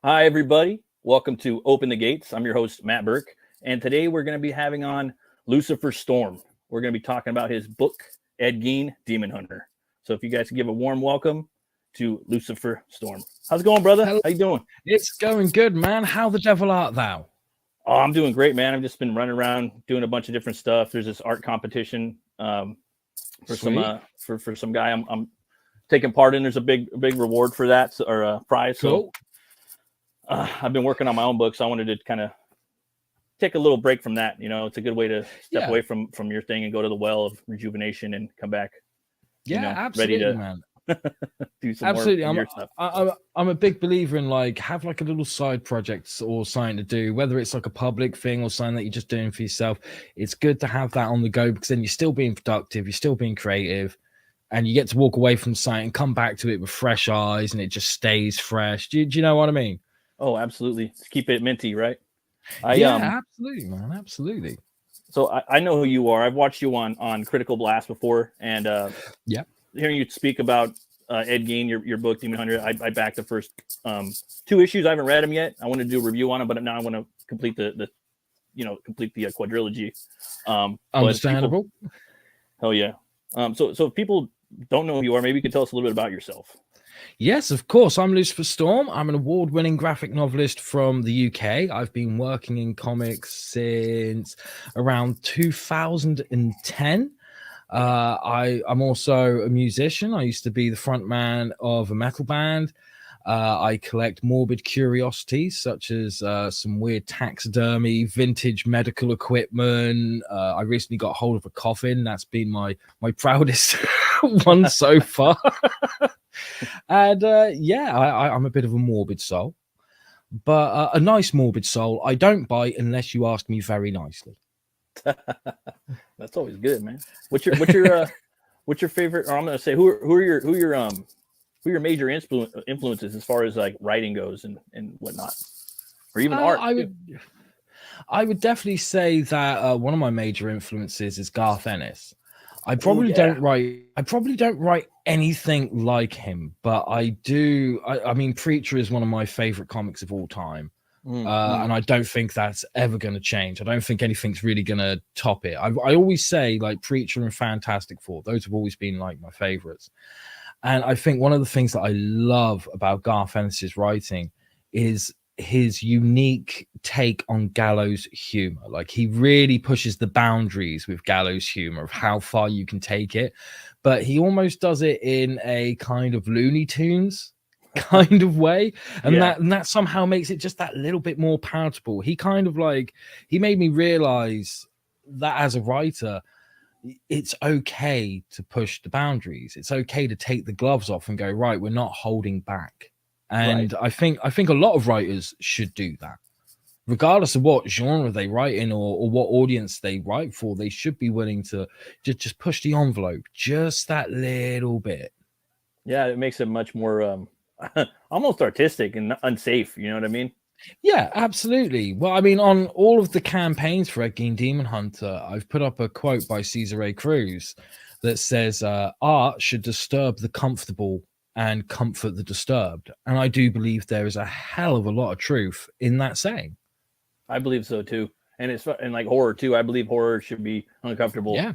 Hi, everybody. Welcome to Open the Gates. I'm your host, Matt Burke. And today we're going to be having on Lucifer Storm. We're going to be talking about his book, ED GEIN Demon Hunter. So if you guys can give a warm welcome to Lucifer Storm. How's it going, brother? Hello. How you doing? It's going good, man. How the devil art thou? Oh, I'm doing great, man. I've just been running around doing a bunch of different stuff. There's this art competition for Sweet. some guy I'm taking part in. There's a big reward for that, or a prize. Cool. So I've been working on my own book, so I wanted to kind of take a little break from that. You know, it's a good way to step away from your thing and go to the well of rejuvenation and come back. Absolutely, ready to man. do some more stuff. I'm a big believer in have a little side projects or something to do, whether it's like a public thing or something that you're just doing for yourself. It's good to have that on the go because then you're still being productive, you're still being creative, and you get to walk away from something and come back to it with fresh eyes, and it just stays fresh. Do you know what I mean? Oh, absolutely. Keep it minty, right? Absolutely, man. Absolutely. So I know who you are. I've watched you on Critical Blast before, and hearing you speak about ED GEIN, your book Demon Hunter, I backed the first 2 issues. I haven't read them yet. I want to do a review on them, but now I want to complete the quadrilogy. Understandable. Hell yeah. So if people don't know who you are, maybe you could tell us a little bit about yourself. Yes, of course. I'm Lucifer Storm. I'm an award-winning graphic novelist from the UK. I've been working in comics since around 2010. I'm also a musician. I used to be the front man of a metal band. I collect morbid curiosities such as some weird taxidermy, vintage medical equipment. I recently got hold of a coffin. That's been my proudest one so far. And I'm a bit of a morbid soul, but a nice morbid soul. I don't bite unless you ask me very nicely. That's always good, man. What's your favorite? Or I'm gonna say who are your major influences as far as like writing goes and whatnot, or even art. I would definitely say that one of my major influences is Garth Ennis. I probably don't write anything like him, but I do. I mean, Preacher is one of my favorite comics of all time. And I don't think that's ever going to change. I don't think anything's really going to top it. I always say like Preacher and Fantastic Four, those have always been like my favorites. And I think one of the things that I love about Garth Ennis's writing is his unique take on gallows humor. Like he really pushes the boundaries with gallows humor of how far you can take it, but he almost does it in a kind of Looney Tunes kind of way, and that somehow makes it just that little bit more palatable. He made me realize that as a writer, it's okay to push the boundaries. It's okay to take the gloves off and go, right, we're not holding back. And I think a lot of writers should do that, regardless of what genre they write in or what audience they write for. They should be willing to just push the envelope just that little bit. Yeah, it makes it much more almost artistic and unsafe. You know what I mean? Yeah, absolutely. Well, I mean, on all of the campaigns for ED GEIN Demon Hunter, I've put up a quote by Cesar A. Cruz that says, art should disturb the comfortable and comfort the disturbed. And I do believe there is a hell of a lot of truth in that saying. I believe so too. And and like horror too. I believe horror should be uncomfortable. Yeah.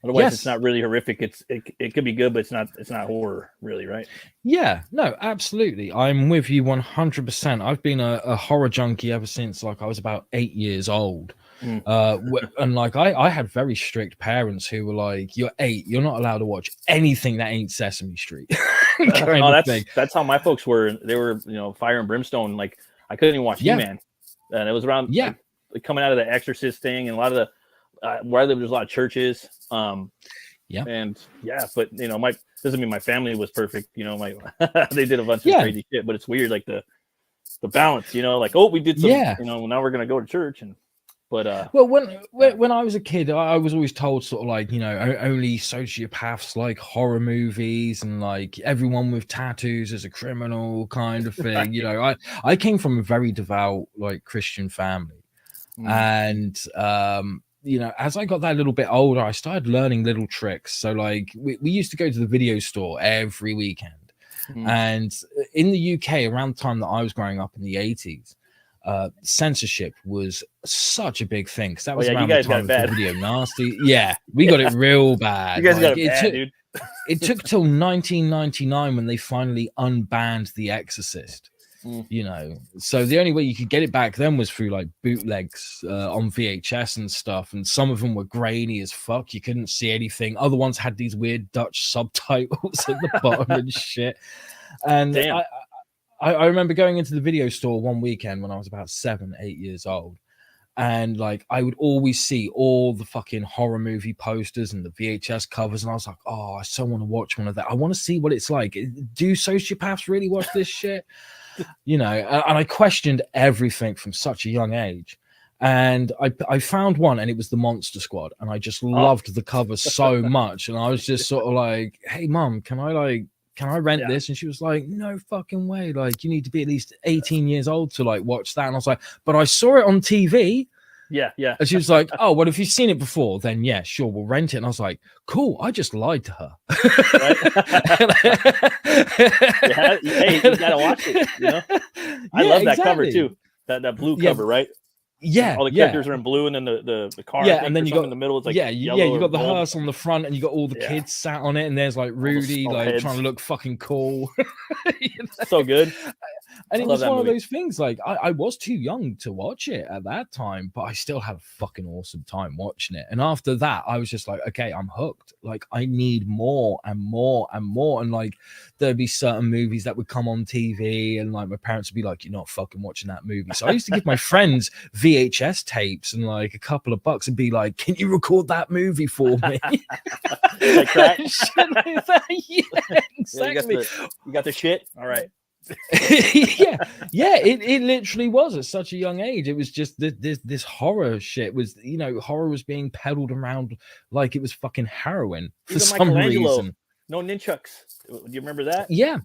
Otherwise, it's not really horrific. It could be good, but it's not horror, really, right? Yeah, no, absolutely. I'm with you 100%. I've been a horror junkie ever since like I was about 8 years old. And like I had very strict parents who were like, "You're 8, you're not allowed to watch anything that ain't Sesame Street." That's how my folks were. They were, fire and brimstone. Like I couldn't even watch He-Man, and it was around like coming out of the Exorcist thing, and a lot of the where I live, there's a lot of churches. But my doesn't mean my family was perfect. My they did a bunch of crazy shit, but it's weird, like the balance. Like, oh, we did some. Now we're gonna go to church and. But well, when I was a kid, I was always told sort of like, only sociopaths like horror movies and like everyone with tattoos is a criminal kind of thing. I came from a very devout like Christian family, and as I got that little bit older, I started learning little tricks. So like we used to go to the video store every weekend. And in the UK, around the time that I was growing up in the 80s, censorship was such a big thing, because that was around the time of the video nasty. Yeah, we got it real bad. You guys got it bad, dude. It took till 1999 when they finally unbanned The Exorcist. You know, so the only way you could get it back then was through like bootlegs on VHS and stuff, and some of them were grainy as fuck. You couldn't see anything. Other ones had these weird Dutch subtitles at the bottom and shit. And I remember going into the video store one weekend when I was about 7, 8 years old, and like I would always see all the fucking horror movie posters and the VHS covers, and I was like, oh, I so want to watch one of that. I want to see what it's like. Do sociopaths really watch this shit? You know, and I questioned everything from such a young age. And I found one, and it was the Monster Squad, and I just loved the cover so much. And I was just sort of like, hey mom, can I rent this? And she was like, no fucking way, like you need to be at least 18 years old to like watch that. And I was like, but I saw it on TV. Yeah. And she was like, oh, well, if you've seen it before, then yeah, sure, we'll rent it. And I was like, cool. I just lied to her. Hey, you gotta watch it. You know, I love that cover too. That blue cover, right? Yeah, all the characters are in blue, and then the car. Yeah, and then you got in the middle. It's like you got the hearse on the front, and you got all the kids sat on it, and there's like Rudy like trying to look fucking cool. You know? So good. And it was one of those things, like I was too young to watch it at that time, but I still had a fucking awesome time watching it. And after that, I was just like, okay, I'm hooked. Like I need more and more and more. And like there'd be certain movies that would come on TV, and like my parents would be like, you're not fucking watching that movie. So I used to give my friends VHS tapes and like a couple of bucks and be like, can you record that movie for me? Like that? Yeah, exactly. You got the shit? All right. It literally was at such a young age. It was just this horror shit was, you know, horror was being peddled around like it was fucking heroin for some reason. No nunchucks. Do you remember that? Yeah,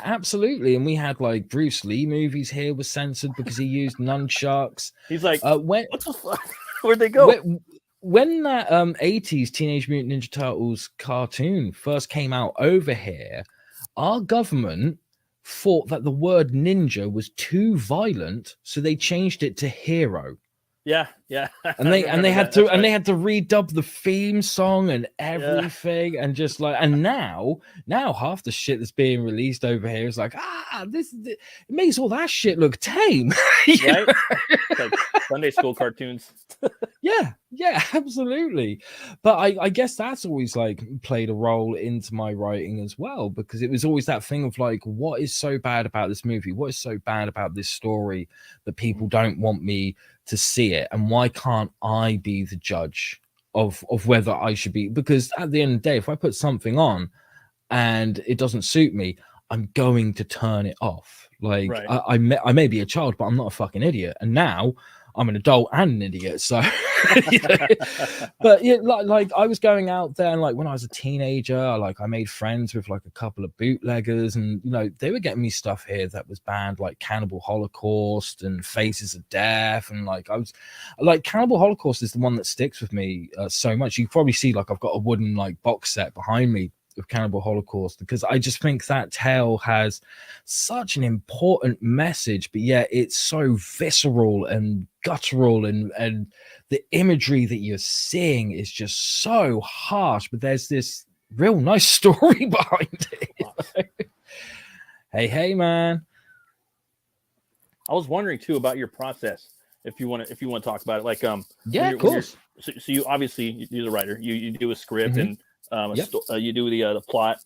absolutely. And we had like Bruce Lee movies here were censored because he used nunchucks. He's like, what the fuck? Where'd they go? When that 80s Teenage Mutant Ninja Turtles cartoon first came out over here, our government thought that the word ninja was too violent, so they changed it to hero. Yeah. And they had to redub the theme song and everything, and just like, and now half the shit that's being released over here is like, it makes all that shit look tame. Right? Like Sunday school cartoons. Yeah, absolutely. But I guess that's always like played a role into my writing as well, because it was always that thing of like, what is so bad about this movie? What is so bad about this story that people don't want me to see it? And why can't I be the judge of whether I should be? Because at the end of the day, if I put something on and it doesn't suit me, I'm going to turn it off. Like I may be a child, but I'm not a fucking idiot. And now I'm an adult and an idiot. So, but yeah, like I was going out there, and like when I was a teenager, like I made friends with like a couple of bootleggers, and you know they were getting me stuff here that was banned, like Cannibal Holocaust and Faces of Death, and like I was like Cannibal Holocaust is the one that sticks with me so much. You probably see like I've got a wooden like box set behind me of Cannibal Holocaust, because I just think that tale has such an important message, but yet it's so visceral and guttural, and the imagery that you're seeing is just so harsh, but there's this real nice story behind it. Hey man, I was wondering too about your process, if you want to talk about it, like yeah, of course. So you obviously you're the writer, you do a script, and you do the plot,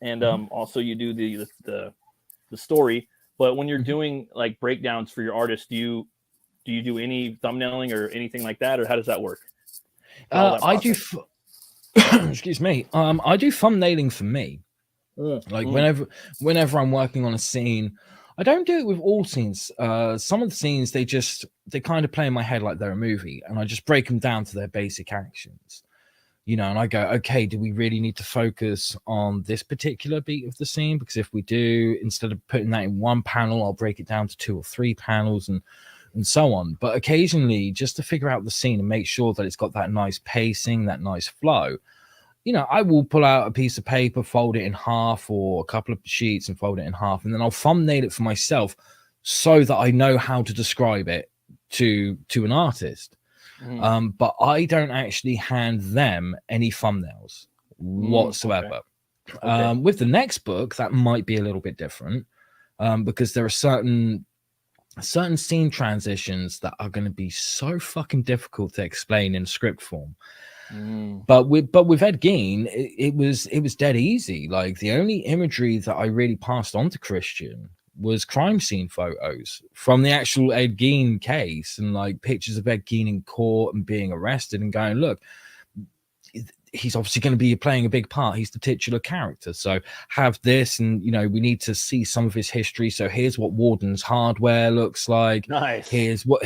and also you do the story. But when you're doing like breakdowns for your artists, do you do any thumbnailing or anything like that, or how does that work? I do. Excuse me. I do thumbnailing for me. Like whenever I'm working on a scene, I don't do it with all scenes. Some of the scenes they kind of play in my head like they're a movie, and I just break them down to their basic actions. You know, and I go, okay, do we really need to focus on this particular beat of the scene? Because if we do, instead of putting that in one panel, I'll break it down to 2 or 3 panels and so on. But occasionally, just to figure out the scene and make sure that it's got that nice pacing, that nice flow, I will pull out a piece of paper, fold it in half, or a couple of sheets and fold it in half, and then I'll thumbnail it for myself so that I know how to describe it to an artist. But I don't actually hand them any thumbnails whatsoever. Okay. With the next book, that might be a little bit different, because there are certain scene transitions that are going to be so fucking difficult to explain in script form. But with Ed Gein, it was dead easy. Like, the only imagery that I really passed on to Christian was crime scene photos from the actual Ed Gein case, and like pictures of Ed Gein in court and being arrested, and going, look, he's obviously going to be playing a big part. He's the titular character. So have this, and we need to see some of his history. So here's what Warden's hardware looks like. Nice. Here's what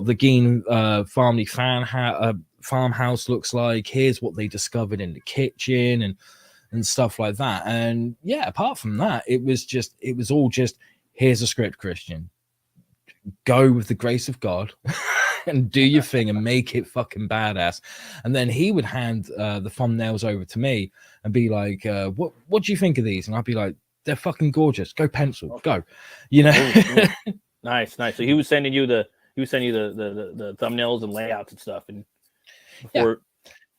the Gein family farmhouse looks like. Here's what they discovered in the kitchen and stuff like that. And yeah, apart from that, it was all just, here's a script, Christian. Go with the grace of God and do your thing and make it fucking badass. And then he would hand the thumbnails over to me and be like, what do you think of these? And I'd be like, they're fucking gorgeous. Go pencil, go. Ooh. Nice. So he was sending you the thumbnails and layouts and stuff. And before,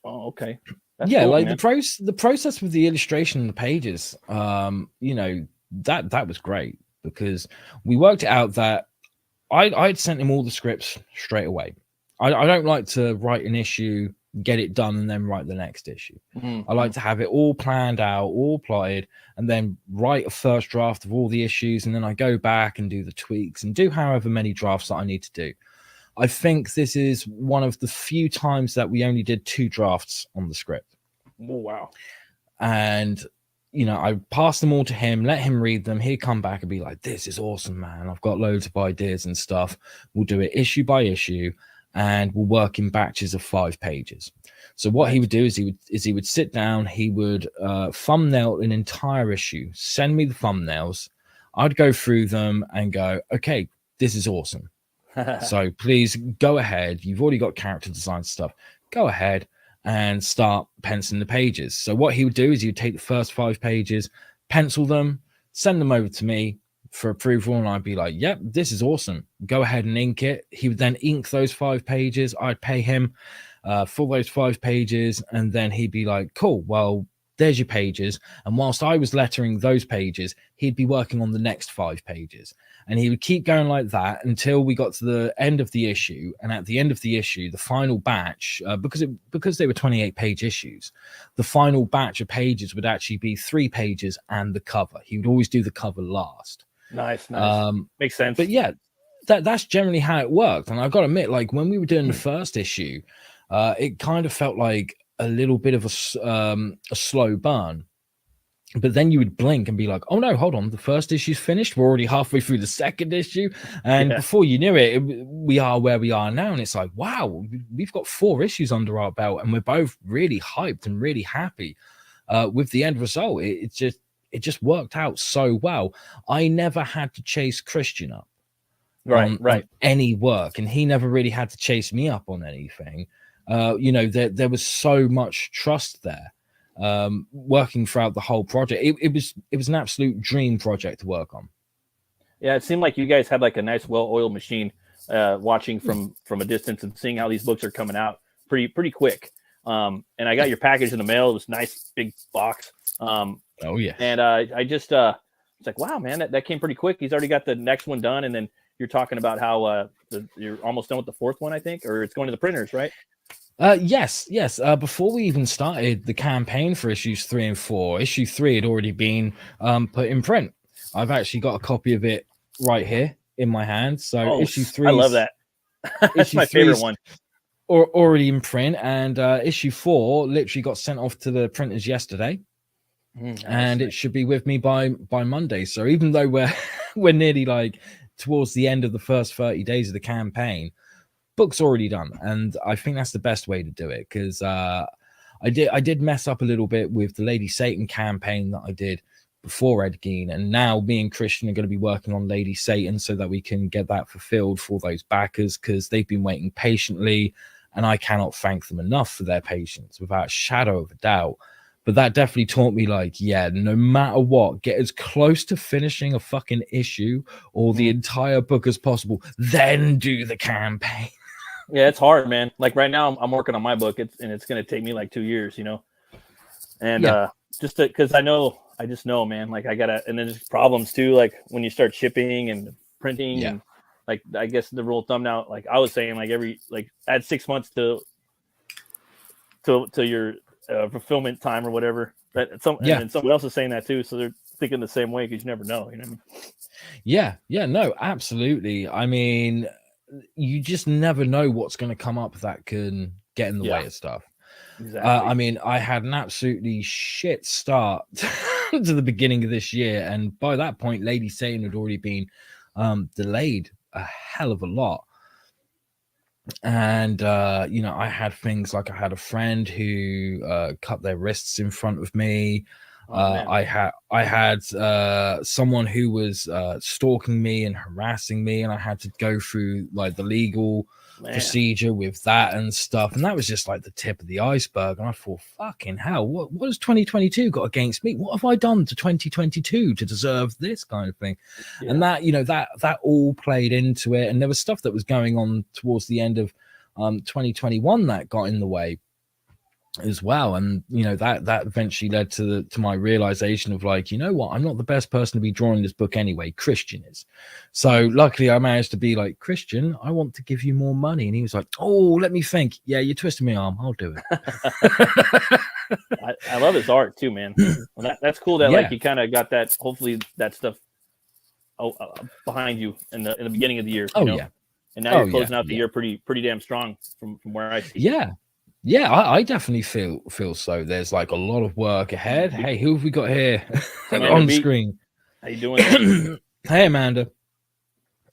oh, okay. That's cool, like man. the process with the illustration and the pages, that was great, because we worked it out that I'd sent him all the scripts straight away. I don't like to write an issue, get it done, and then write the next issue. I like to have it all planned out, all plotted, and then write a first draft of all the issues, and then I go back and do the tweaks and do however many drafts that I need to do. I think this is one of the few times that we only did 2 drafts on the script. Oh, wow. And I passed them all to him, let him read them. He'd come back and be like, this is awesome, man. I've got loads of ideas and stuff. We'll do it issue by issue, and we'll work in batches of 5 pages. So what he would do is he would sit down, he would thumbnail an entire issue, send me the thumbnails. I'd go through them and go, okay, this is awesome. So please go ahead. You've already got character design stuff. Go ahead and start penciling the pages. So what he would do is he would take the first 5 pages, pencil them, send them over to me for approval, and I'd be like, yep, this is awesome. Go ahead and ink it. He would then ink those 5 pages. I'd pay him for those 5 pages, and then he'd be like, cool, well, there's your pages. And whilst I was lettering those pages, he'd be working on the next 5 pages. And he would keep going like that until we got to the end of the issue. And at the end of the issue, the final batch, because they were 28-page issues, the final batch of pages would actually be 3 pages and the cover. He would always do the cover last. Nice. Makes sense. But yeah, that's generally how it worked. And I've got to admit, like, when we were doing the first issue, it kind of felt like a little bit of a slow burn. But then you would blink and be like, oh no, hold on, the first issue's finished. We're already halfway through the second issue. And before you knew it, we are where we are now. And it's like, wow, we've got 4 issues under our belt, and we're both really hyped and really happy with the end result. It just worked out so well. I never had to chase Christian up on any work, and he never really had to chase me up on anything. There was so much trust there. Working throughout the whole project, it was an absolute dream project to work on. Yeah, it seemed like you guys had like a nice well-oiled machine, watching from a distance and seeing how these books are coming out pretty quick. And I got your package in the mail. It was a nice big box. Oh yeah. And I just it's like, wow, man, that came pretty quick. He's already got the next one done, and then you're talking about how you're almost done with the 4th one, I think, or it's going to the printers, right? Yes. Before we even started the campaign for issues 3 and 4, issue 3 had already been put in print. I've actually got a copy of it right here in my hand. So issue 3, I love that. That's my favorite one. Already in print, and issue 4 literally got sent off to the printers yesterday, and it should be with me by Monday. So even though we're nearly like towards the end of the first 30 days of the campaign, book's already done, and I think that's the best way to do it, because I did mess up a little bit with the Lady Satan campaign that I did before Ed Gein, and now me and Christian are going to be working on Lady Satan so that we can get that fulfilled for those backers, because they've been waiting patiently, and I cannot thank them enough for their patience, without a shadow of a doubt. but that definitely taught me, like, yeah, no matter what, get as close to finishing a fucking issue or the entire book as possible, then do the campaign. Yeah, it's hard, man. Like right now, I'm working on my book, and it's going to take me like 2 years, and just because I just know, man. Like I gotta, and then there's problems too, like when you start shipping and printing, and like I guess the rule of thumb now, like I was saying, like add 6 months to your fulfillment time or whatever. And then someone else is saying that too, so they're thinking the same way because you never know, you know what I mean? Yeah, no, absolutely. I mean, you just never know what's going to come up that can get in the way of stuff. Exactly. I mean, I had an absolutely shit start to the beginning of this year, and by that point, Lady Satan had already been delayed a hell of a lot. And I had things like, I had a friend who cut their wrists in front of me. I had someone who was stalking me and harassing me, and I had to go through like the legal procedure with that and stuff. And that was just like the tip of the iceberg. And I thought, fucking hell, what has 2022 got against me? What have I done to 2022 to deserve this kind of thing? And that, that all played into it. And there was stuff that was going on towards the end of 2021 that got in the way as well. And that eventually led to my realization of, like, you know what, I'm not the best person to be drawing this book anyway. Christian is. So luckily I managed to be like, Christian, I want to give you more money. And he was like, oh, let me think. Yeah, you twisted my arm, I'll do it. I love his art too, man. Well, that's cool that like you kind of got that, hopefully that stuff behind you in the beginning of the year. And now you're closing out the year pretty damn strong from where I see. Yeah, I definitely feel so. There's like a lot of work ahead. Hey, who have we got here on screen? How you doing? Hey, Amanda.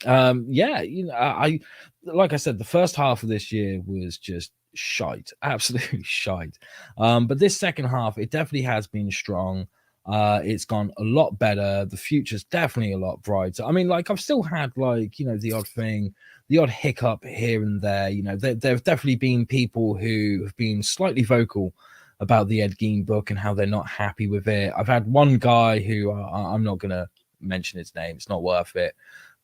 I like I said, the first half of this year was just shite, absolutely shite. But this second half, it definitely has been strong. It's gone a lot better. The future's definitely a lot brighter. I mean, like, I've still had, like, the odd thing, the odd hiccup here and there. There have definitely been people who have been slightly vocal about the Ed Gein book and how they're not happy with it. I've had one guy who I'm not going to mention his name. It's not worth it.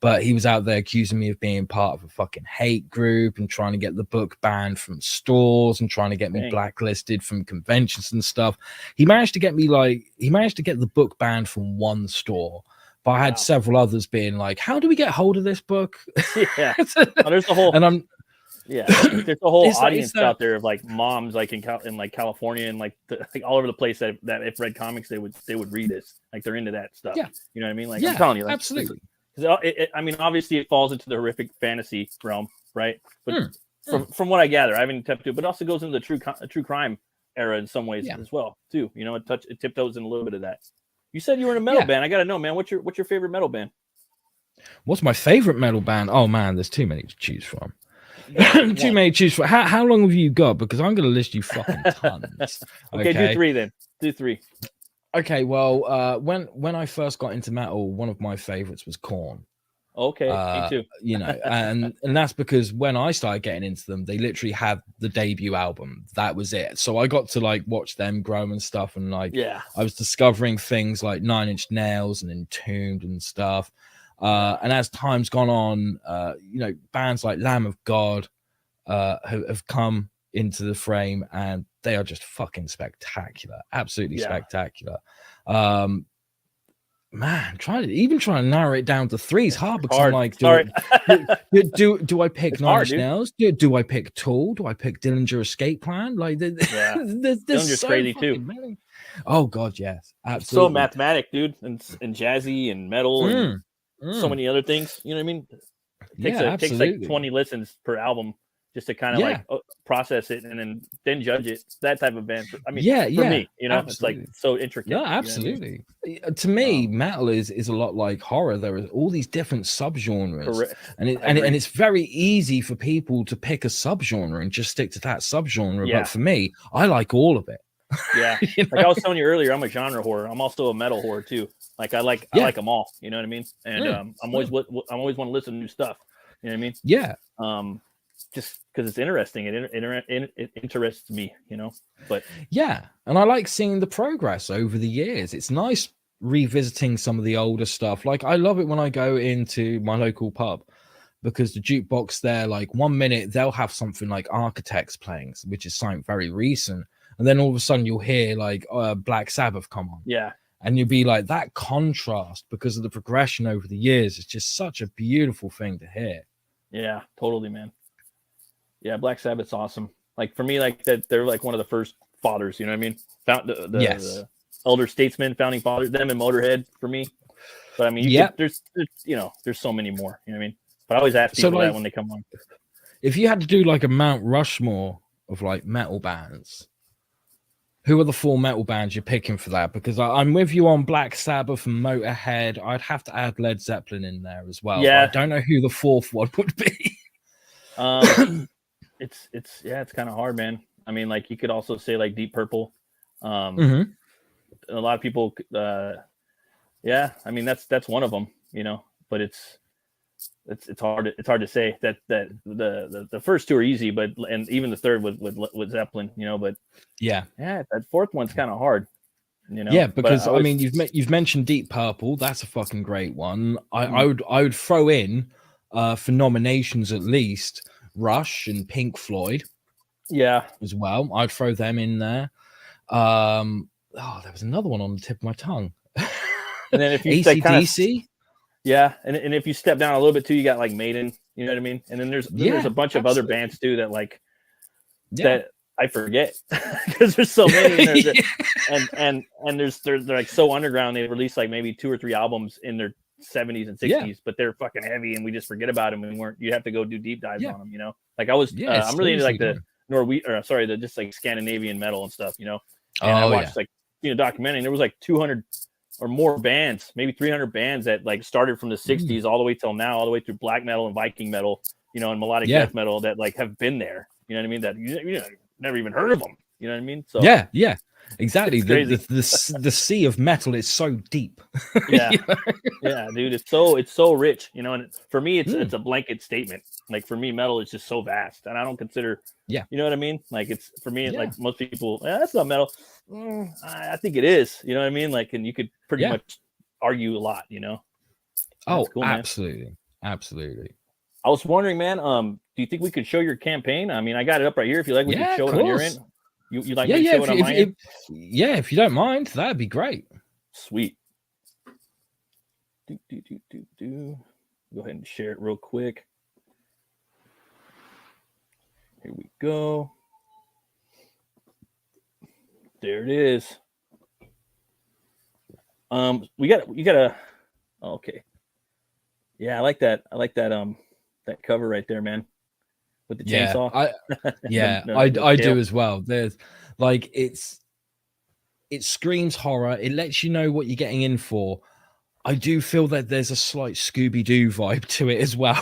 But he was out there accusing me of being part of a fucking hate group and trying to get the book banned from stores and trying to get me blacklisted from conventions and stuff. He managed to get the book banned from one store. But I had several others being like, how do we get hold of this book? Yeah. There's a whole there's a whole audience out there of like moms like in like California and like all over the place that if read comics they would read this. Like they're into that stuff. Yeah. You know what I mean? Like I'm telling you, like, absolutely. I mean, obviously it falls into the horrific fantasy realm, right? But from what I gather, I haven't attempted to, but it also goes into the true crime era in some ways as well, too. It tiptoes in a little bit of that. You said you were in a metal band. I gotta know, man. What's your favorite metal band? What's my favorite metal band? Oh man, there's too many to choose from. Too many to choose from. How long have you got? Because I'm gonna list you fucking tons. Okay, do three then. Do three. Okay, well, when I first got into metal, one of my favorites was Korn. Okay, me too. And that's because when I started getting into them, they literally had the debut album. That was it. So I got to like watch them grow and stuff, and like I was discovering things like Nine Inch Nails and Entombed and stuff. And as time's gone on, bands like Lamb of God have come into the frame, and they are just fucking spectacular, absolutely spectacular. Man, trying to narrow it down to three is hard because I'm like, do I pick Nine Inch Nails? Do I pick Tool? Do I pick Dillinger Escape Plan? Like, there's Dillinger's so crazy too. Many. Oh god, yes, absolutely. It's so mathematic, dude, and jazzy and metal and so many other things. You know what I mean? It takes like 20 listens per album just to kind of like process it and then judge it. That type of band. For me, absolutely. It's like so intricate. Yeah, absolutely. You know what I mean? To me, metal is a lot like horror. There are all these different subgenres. Correct. And it's very easy for people to pick a subgenre and just stick to that subgenre. Yeah. But for me, I like all of it. Yeah. Like I was telling you earlier, I'm a genre whore. I'm also a metal whore too. Like I like them all. You know what I mean? And I'm always want to listen to new stuff. You know what I mean? Yeah. just because it's interesting. It interests me, you know. But yeah, and I like seeing the progress over the years. It's nice revisiting some of the older stuff. Like I love it when I go into my local pub, because the jukebox there, like 1 minute they'll have something like Architects playing, which is something very recent, and then all of a sudden you'll hear like Black Sabbath come on. Yeah. And you'll be like, that contrast because of the progression over the years is just such a beautiful thing to hear. Yeah, totally, man. Yeah, Black Sabbath's awesome. Like for me, like that, they're like one of the first fathers. You know what I mean? The elder statesmen, founding fathers, them and Motorhead for me. But I mean, there's so many more. You know what I mean? But I always ask people that when they come on. If you had to do like a Mount Rushmore of like metal bands, who are the 4 metal bands you're picking for that? Because I'm with you on Black Sabbath and Motorhead. I'd have to add Led Zeppelin in there as well. Yeah. I don't know who the 4th one would be. It's kind of hard, man. I mean, like you could also say like Deep Purple. A lot of people, I mean that's one of them, you know. But it's hard to say that the first 2 are easy, but and even the third with Zeppelin, you know. But that 4th one's kind of hard, you know. Yeah, because I mean you've mentioned Deep Purple. That's a fucking great one. I would throw in for nominations at least Rush and Pink Floyd. Yeah, as well. I'd throw them in there. There was another one on the tip of my tongue. And then if you AC/DC, and if you step down a little bit too, you got like Maiden. You know what I mean? And then there's a bunch of other bands too that like that I forget because there's so many. And they're like so underground. They release like maybe 2 or 3 albums in their 70s and 60s, but they're fucking heavy, and we just forget about them. And you have to go do deep dives on them. You know, like I was, I'm really into like the the just like Scandinavian metal and stuff. You know, and I watched like documentary. And there was like 200 or more bands, maybe 300 bands that like started from the 60s all the way till now, all the way through black metal and Viking metal, you know, and melodic death metal that like have been there. You know what I mean? That you never even heard of them. You know what I mean? So yeah. Exactly. The sea of metal is so deep. Yeah, dude. It's so rich, you know. And for me, it's a blanket statement. Like for me, metal is just so vast, and I don't consider. You know what I mean? Like it's for me, like most people, that's not metal. I think it is. You know what I mean? Like, and you could pretty much argue a lot. You know. Oh, cool, absolutely. I was wondering, man. Do you think we could show your campaign? I mean, I got it up right here. If you like, we could show it on your end. You like me to show it on my end? If you don't mind, that'd be great. Sweet. Go ahead and share it real quick. Here we go. There it is. You got a okay. Yeah, I like that. That cover right there, man. With the chainsaw. I do as well. There's like it screams horror. It lets you know what you're getting in for. I do feel that there's a slight Scooby-Doo vibe to it as well.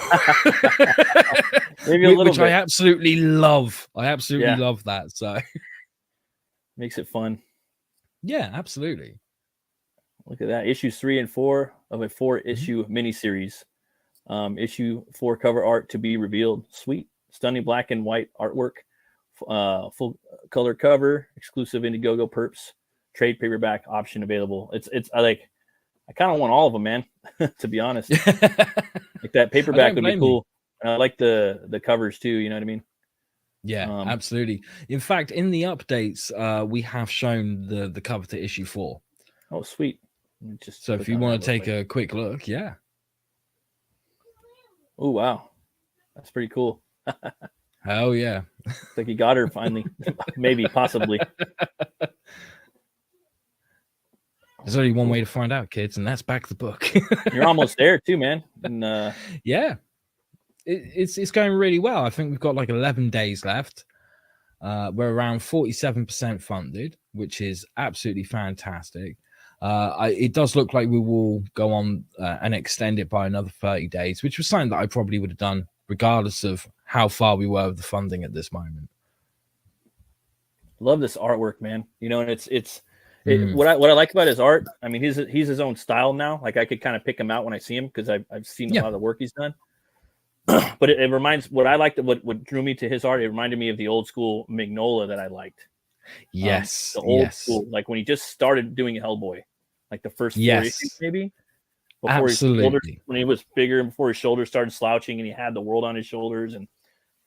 Maybe a little which bit. I absolutely love. I absolutely love that. So makes it fun. Yeah, absolutely. Look at that. Issues 3 and 4 of a 4-issue miniseries. Issue 4 cover art to be revealed. Sweet. Stunning black and white artwork, full color cover, exclusive Indiegogo perps, trade paperback option available. I kind of want all of them, man. To be honest, like that paperback would be cool. I like the covers too. You know what I mean? Yeah, absolutely. In fact, in the updates, we have shown the cover to issue 4. Oh, sweet. So if you want to take a quick look, Oh wow, that's pretty cool. Hell yeah. It's like he got her finally. Maybe, possibly. There's only one way to find out, kids, and that's back the book. You're almost there too, man. And it's going really well. I think we've got like 11 days left. We're around 47% funded, which is absolutely fantastic. It does look like we will go on and extend it by another 30 days, which was something that I probably would have done regardless of how far we were with the funding at this moment. Love this artwork, man. You know, and what I like about his art, I mean, he's his own style now. Like I could kind of pick him out when I see him because I've seen a lot of the work he's done. but it reminds what I liked. What drew me to his art. It reminded me of the old school Mignola that I liked. Yes, the old school, like when he just started doing Hellboy, like the first 4 issues, maybe before his shoulders, when he was bigger and before his shoulders started slouching and he had the world on his shoulders, and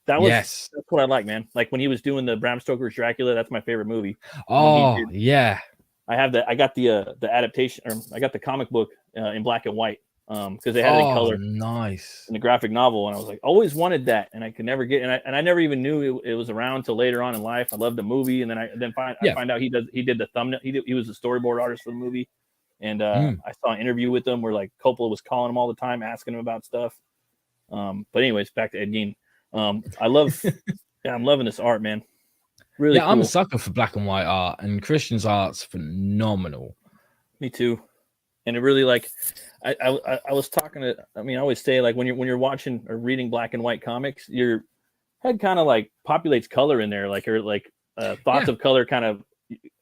that's what I like, man. Like when he was doing the Bram Stoker's Dracula, that's my favorite movie. Oh yeah, I have I got the adaptation, or I got the comic book in black and white because they had it in color. Nice. In the graphic novel, and I was like, always wanted that, and I could never get, and I never even knew it was around till later on in life. I loved the movie, and then I find out he did the thumbnail. He was the storyboard artist for the movie, and I saw an interview with him where like Coppola was calling him all the time, asking him about stuff. But anyways, back to Ed Gein. I love, I'm loving this art, man. Really, cool. I'm a sucker for black and white art, and Christian's art's phenomenal. Me too. And it really, like, I was talking to, I mean, I always say, like, when you're watching or reading black and white comics, your head kind of like populates color in there, like, or like thoughts of color kind of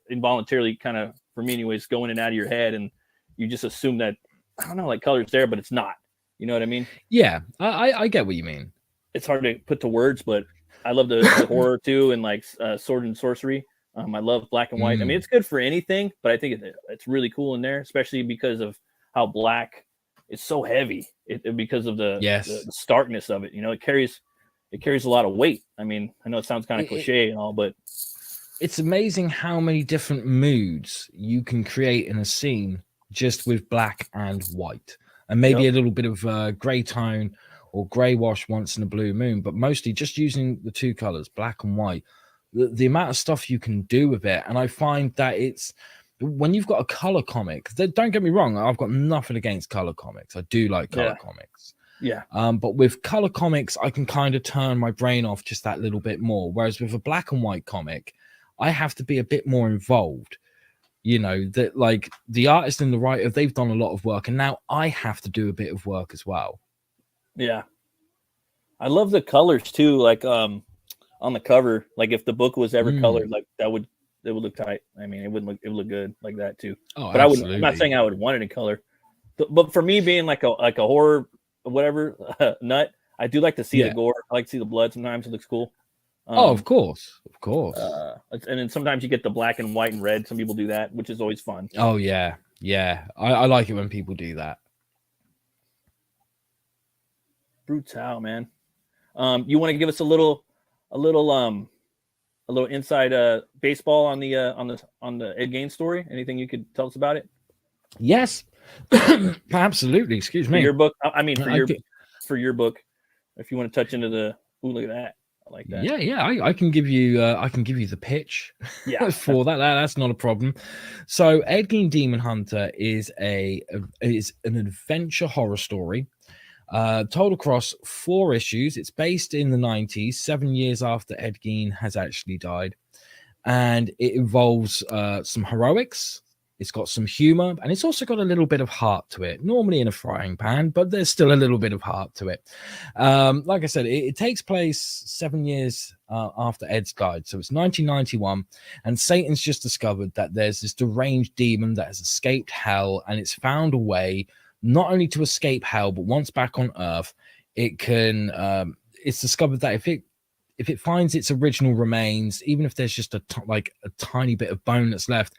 involuntarily kind of, for me anyways, go in and out of your head, and you just assume that, I don't know, like color's there, but it's not. You know what I mean? Yeah, I get what you mean. It's hard to put to words, but I love the horror too, and like sword and sorcery. I love black and white. I mean, it's good for anything, but I think it's really cool in there, especially because of how black is so heavy. Because of the starkness of it. You know, it carries a lot of weight. I mean, I know it sounds kind of cliche and all, but it's amazing how many different moods you can create in a scene just with black and white, and maybe a little bit of gray tone or gray wash once in a blue moon, but mostly just using the two colors, black and white. The amount of stuff you can do with it. And I find that it's when you've got a color comic, don't get me wrong, I've got nothing against color comics. I do like color comics. Yeah. But with color comics, I can kind of turn my brain off just that little bit more. Whereas with a black and white comic, I have to be a bit more involved. You know, that like the artist and the writer, they've done a lot of work, and now I have to do a bit of work as well. Yeah. I love the colors too. Like, on the cover, like if the book was ever colored, like it would look tight. I mean, it would look good like that too. Oh, but absolutely. I'm not saying I would want it in color, but for me being like a horror whatever nut, I do like to see the gore. I like to see the blood. Sometimes it looks cool. Of course. And then sometimes you get the black and white and red. Some people do that, which is always fun. Oh yeah. I like it when people do that. Brutal, man. You want to give us a little inside baseball on the Ed Gein story? Anything you could tell us about it? Yes, absolutely. Excuse me. For your book, I mean, for your book, if you want to touch into the, ooh, look at that. I like that. Yeah. I can give you the pitch. Yeah, for that. That's not a problem. So, Ed Gein Demon Hunter is an adventure horror story. Told across 4 issues. It's based in the 90s, 7 years after Ed Gein has actually died. And it involves some heroics. It's got some humor, and it's also got a little bit of heart to it. Normally in a frying pan, but there's still a little bit of heart to it. Like I said, it takes place 7 years after Ed's died. So it's 1991, and Satan's just discovered that there's this deranged demon that has escaped hell, and it's found a way not only to escape hell, but once back on Earth, it can. It's discovered that if it finds its original remains, even if there's just a tiny bit of bone that's left,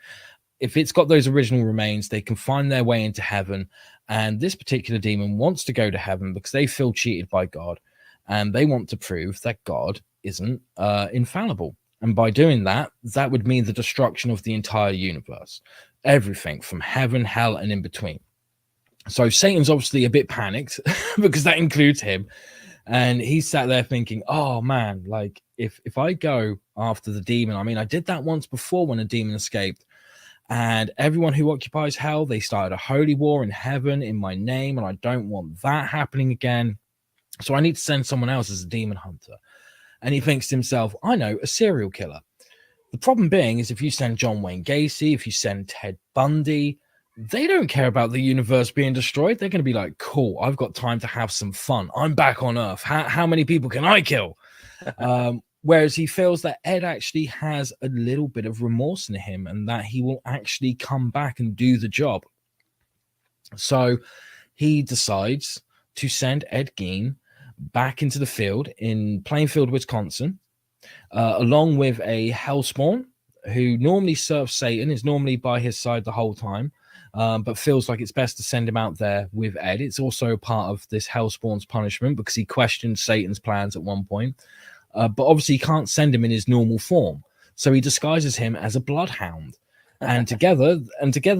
if it's got those original remains, they can find their way into heaven. And this particular demon wants to go to heaven because they feel cheated by God, and they want to prove that God isn't infallible. And by doing that, that would mean the destruction of the entire universe, everything from heaven, hell, and in between. So Satan's obviously a bit panicked because that includes him. And he sat there thinking, oh man, like if I go after the demon, I mean, I did that once before when a demon escaped, and everyone who occupies hell, they started a holy war in heaven in my name, and I don't want that happening again. So I need to send someone else as a demon hunter. And he thinks to himself, I know, a serial killer. The problem being is if you send John Wayne Gacy, if you send Ted Bundy, they don't care about the universe being destroyed. They're going to be like, cool, I've got time to have some fun. I'm back on Earth. How many people can I kill? Whereas he feels that Ed actually has a little bit of remorse in him, and that he will actually come back and do the job. So he decides to send Ed Gein back into the field in Plainfield, Wisconsin, along with a Hellspawn who normally serves Satan, is normally by his side the whole time, but feels like it's best to send him out there with Ed. It's also part of this Hellspawn's punishment because he questioned Satan's plans at one point, but obviously he can't send him in his normal form, so he disguises him as a bloodhound. And together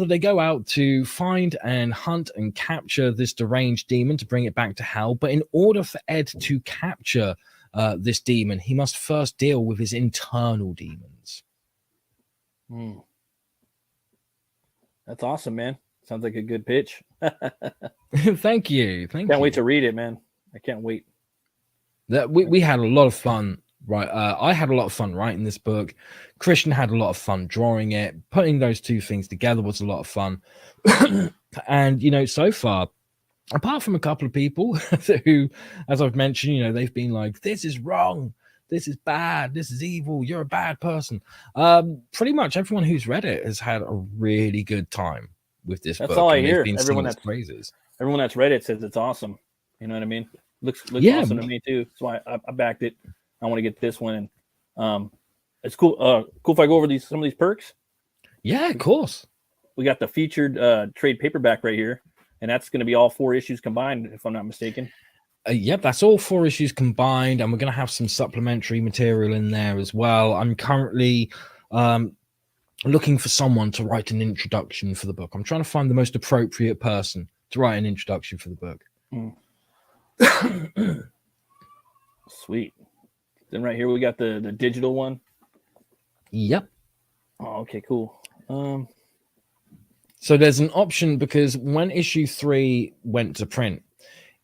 they go out to find and hunt and capture this deranged demon to bring it back to hell. But in order for Ed to capture this demon, he must first deal with his internal demons. That's awesome, man. Sounds like a good pitch. Thank you. Can't wait to read it, man. I can't wait. We had a lot of fun. Right, I had a lot of fun writing this book. Christian had a lot of fun drawing it. Putting those two things together was a lot of fun. And, you know, so far, apart from a couple of people who, as I've mentioned, you know, they've been like, this is wrong, this is bad, this is evil, you're a bad person. Pretty much everyone who's read it has had a really good time with this book. That's all I hear. Everyone that's read it says it's awesome. You know what I mean? Looks awesome to me too. That's why I backed it. I want to get this one, and it's cool. Cool if I go over some of these perks. Yeah, of course. We got the featured trade paperback right here, and that's going to be all 4 issues combined, if I'm not mistaken. Yep, that's all 4 issues combined, and we're going to have some supplementary material in there as well. I'm currently looking for someone to write an introduction for the book. I'm trying to find the most appropriate person to write an introduction for the book. Sweet. Then right here we got the digital one. Yep. Oh, okay, cool. So there's an option because when issue 3 went to print,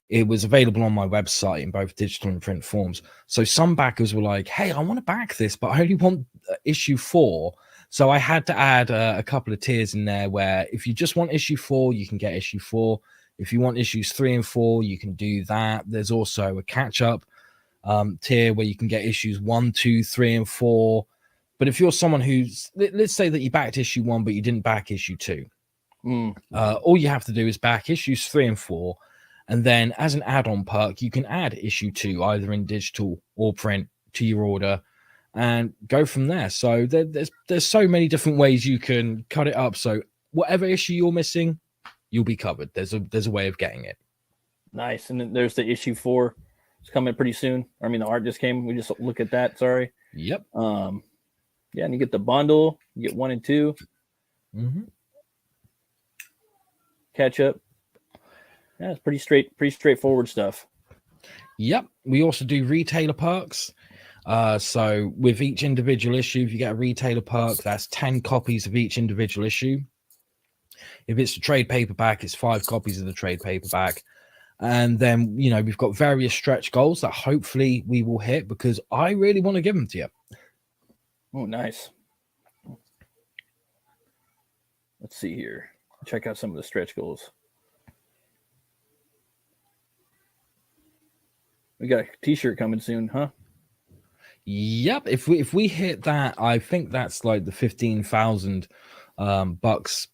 it was available on my website in both digital and print forms. So some backers were like, hey, I want to back this, but I only want issue 4. So I had to add a couple of tiers in there where if you just want issue 4, you can get issue 4. If you want issues 3 and 4, you can do that. There's also a catch-up tier where you can get issues 1, 2, 3, and 4. But if you're someone who's, let's say that you backed issue 1, but you didn't back issue 2, all you have to do is back issues 3 and 4. And then as an add-on perk, you can add issue 2, either in digital or print, to your order and go from there. So there's so many different ways you can cut it up. So whatever issue you're missing, you'll be covered. There's a way of getting it. Nice. And then there's the issue 4. It's coming pretty soon. I mean, the art just came. We just look at that. Sorry. Yep. Yeah, and you get the bundle. You get 1 and 2. Catch up. Yeah, it's pretty straightforward stuff. Yep. We also do retailer perks. So with each individual issue, if you get a retailer perk, that's 10 copies of each individual issue. If it's a trade paperback, it's 5 copies of the trade paperback. And then, you know, we've got various stretch goals that hopefully we will hit because I really want to give them to you. Oh, nice. Let's see here. Check out some of the stretch goals. We got a t-shirt coming soon, huh? Yep. If we hit that, I think that's like the 15,000 bucks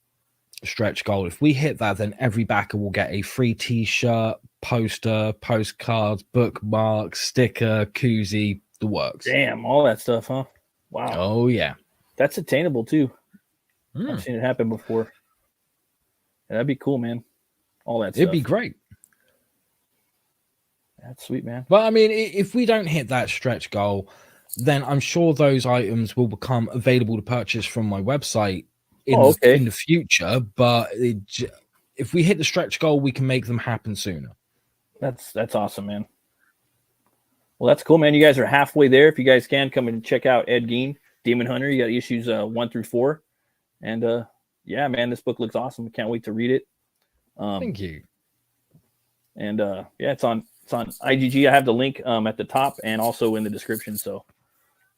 stretch goal. If we hit that, then every backer will get a free t-shirt, poster, postcards, bookmark, sticker, koozie, the works. Damn, all that stuff, huh? Wow. Oh yeah, that's attainable too. I've seen it happen before. Yeah, that'd be cool, man. All that stuff. It'd be great. That's sweet, man. But I mean, if we don't hit that stretch goal, then I'm sure those items will become available to purchase from my website in the future. But if we hit the stretch goal, we can make them happen sooner. That's awesome, man. Well, that's cool, man. You guys are halfway there. If you guys can come and check out Ed Gein, Demon Hunter, you got issues 1 through 4. And yeah, man, this book looks awesome. Can't wait to read it. Thank you. And yeah, it's on IGG. I have the link at the top and also in the description. So,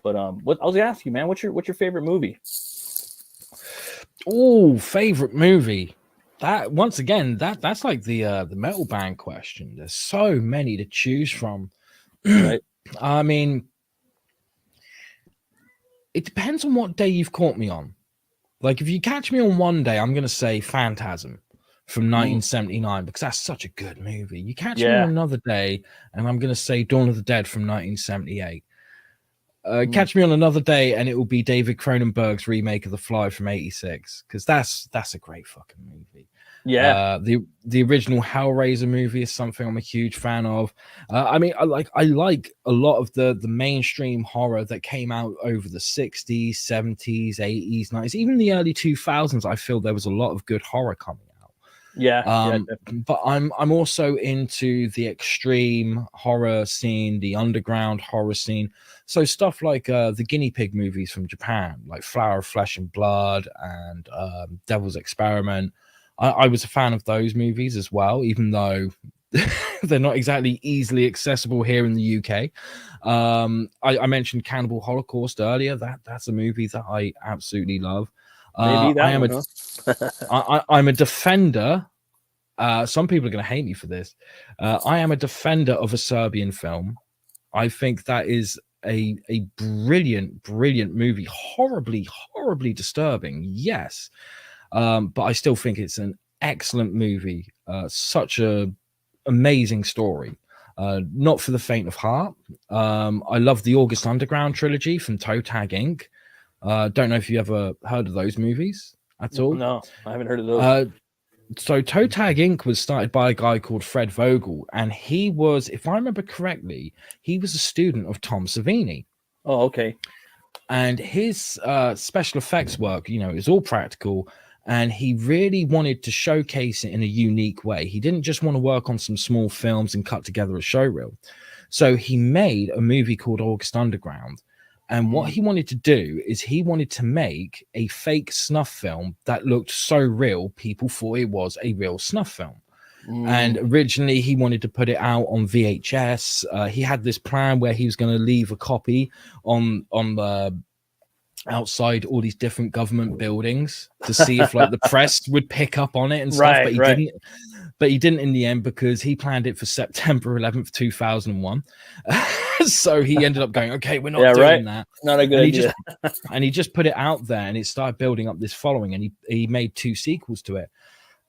but what I was gonna ask you, man, what's your favorite movie? Oh, favorite movie. That once again, that's like the metal band question. There's so many to choose from. Right. I mean, it depends on what day you've caught me on. Like, if you catch me on one day, I'm gonna say Phantasm from 1979 because that's such a good movie. You Catch Me Yeah. on Another Day, and I'm going to say Dawn of the Dead from 1978. Catch Me on Another Day, and it will be David Cronenberg's remake of The Fly from '86 because that's a great fucking movie. Yeah. The original Hellraiser movie is something I'm a huge fan of. I mean, I like a lot of the mainstream horror that came out over the 60s, 70s, 80s, 90s, even the early 2000s. I feel there was a lot of good horror coming out. Yeah. But I'm also into the extreme horror scene, the underground horror scene. So stuff like the guinea pig movies from Japan, like Flower of Flesh and Blood and Devil's Experiment. I was a fan of those movies as well, even though they're not exactly easily accessible here in the UK. I mentioned Cannibal Holocaust earlier. That's a movie that I absolutely love. Maybe I'm a defender. Some people are going to hate me for this. I am a defender of a Serbian film. I think that is a brilliant movie. Horribly disturbing. Yes. But I still think it's an excellent movie. Such a amazing story. Not for the faint of heart. I love the August Underground trilogy from Toe Tag Inc. Don't know if you ever heard of those movies at all. No, I haven't heard of those. So Toe Tag Inc. was started by a guy called Fred Vogel, and he was, if I remember correctly, he was a student of Tom Savini. Oh, okay. And his special effects work, is all practical. And he really wanted to showcase it in a unique way. He didn't just want to work on some small films and cut together a showreel. So he made a movie called August Underground. And what he wanted to do is he wanted to make a fake snuff film that looked so real, people thought it was a real snuff film. And originally he wanted to put it out on VHS. He had this plan where he was going to leave a copy on the outside all these different government buildings to see if like the press would pick up on it and stuff, but he didn't in the end because he planned it for September 11th 2001. So he ended up going, okay, we're not doing that. Not a good idea. He just put it out there, and it started building up this following, and he made 2 sequels to it.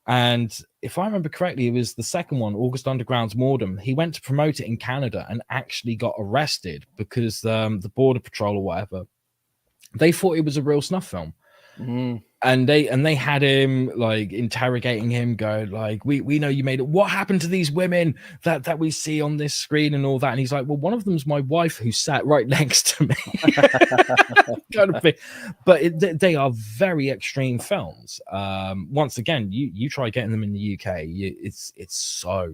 And if I remember correctly, it was the second one, August Underground's Mordom. He went to promote it in Canada and actually got arrested because the Border Patrol or whatever, they thought it was a real snuff film. And they had him like interrogating him, go like, we know you made it. What happened to these women that we see on this screen and all that? And he's like, well, one of them's my wife who sat right next to me. Kind of thing. But they are very extreme films. Once again, you try getting them in the UK, it's so